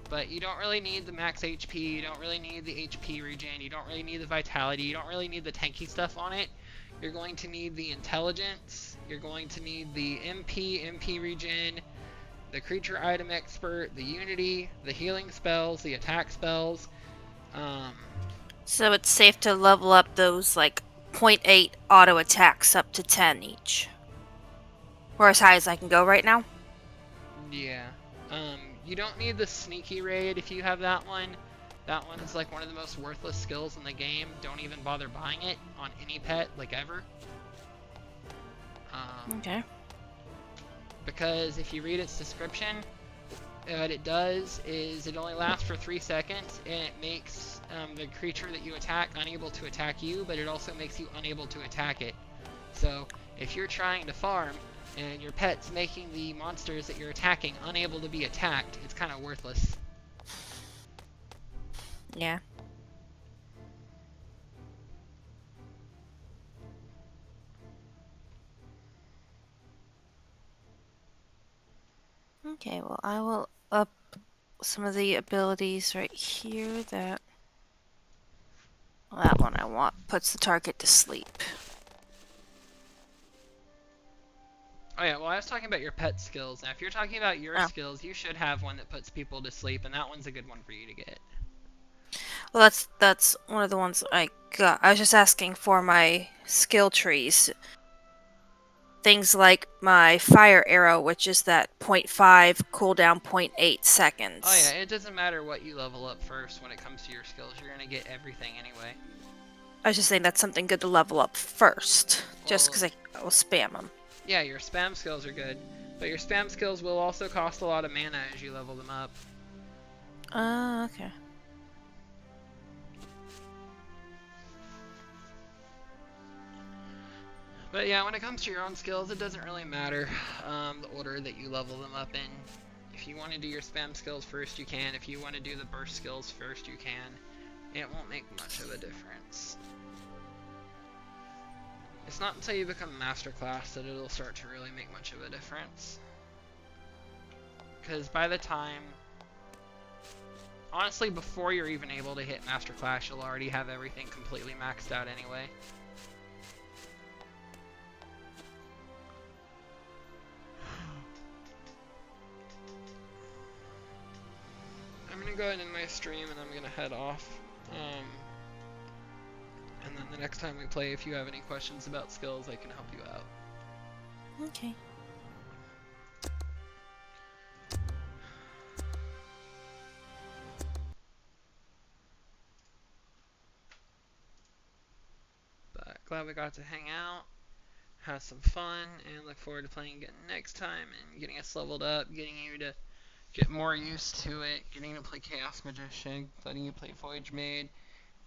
But you don't really need the max HP, you don't really need the HP regen, you don't really need the vitality, you don't really need the tanky stuff on it. You're going to need the intelligence, you're going to need the MP regen, the Creature Item Expert, the Unity, the healing spells, the attack spells. So it's safe to level up those, like, 0.8 auto attacks up to 10 each. Or as high as I can go right now? Yeah. You don't need the Sneaky Raid if you have that one. That one's like one of the most worthless skills in the game. Don't even bother buying it on any pet, like ever. Okay. Because if you read its description, what it does is it only lasts for 3 seconds, and it makes the creature that you attack unable to attack you, but it also makes you unable to attack it. So if you're trying to farm and your pet's making the monsters that you're attacking unable to be attacked, it's kind of worthless. Yeah. Okay, well, I will up some of the abilities right here that... Well, that one I want. Puts the target to sleep. Oh yeah, well I was talking about your pet skills. Now if you're talking about your Oh. skills, you should have one that puts people to sleep, and that one's a good one for you to get. Well, that's one of the ones I got. I was just asking for my skill trees. Things like my fire arrow, which is that 0.5 cooldown 0.8 seconds. Oh yeah, it doesn't matter what you level up first when it comes to your skills. You're gonna get everything anyway. I was just saying that's something good to level up first, just Well- because I will spam them. Yeah, your spam skills are good, but your spam skills will also cost a lot of mana as you level them up. Okay. But yeah, when it comes to your own skills, it doesn't really matter the order that you level them up in. If you want to do your spam skills first, you can. If you want to do the burst skills first, you can. It won't make much of a difference. It's not until you become Master Class that it'll start to really make much of a difference. Because by the time... Honestly, before you're even able to hit Master Class, you'll already have everything completely maxed out anyway. I'm gonna go ahead and end my stream and I'm gonna head off. And then the next time we play, if you have any questions about skills, I can help you out. Okay. But glad we got to hang out, have some fun, and look forward to playing again next time and getting us leveled up, getting you to get more used to it, getting to play Chaos Magician, letting you play Voyage Maid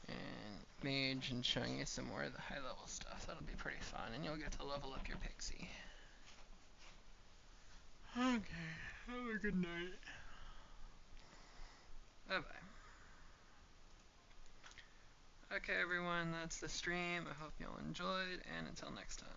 and Mage, and showing you some more of the high level stuff. That'll be pretty fun, and you'll get to level up your Pixie. Okay, have a good night. Bye bye. Okay everyone, that's the stream. I hope y'all enjoyed, and until next time.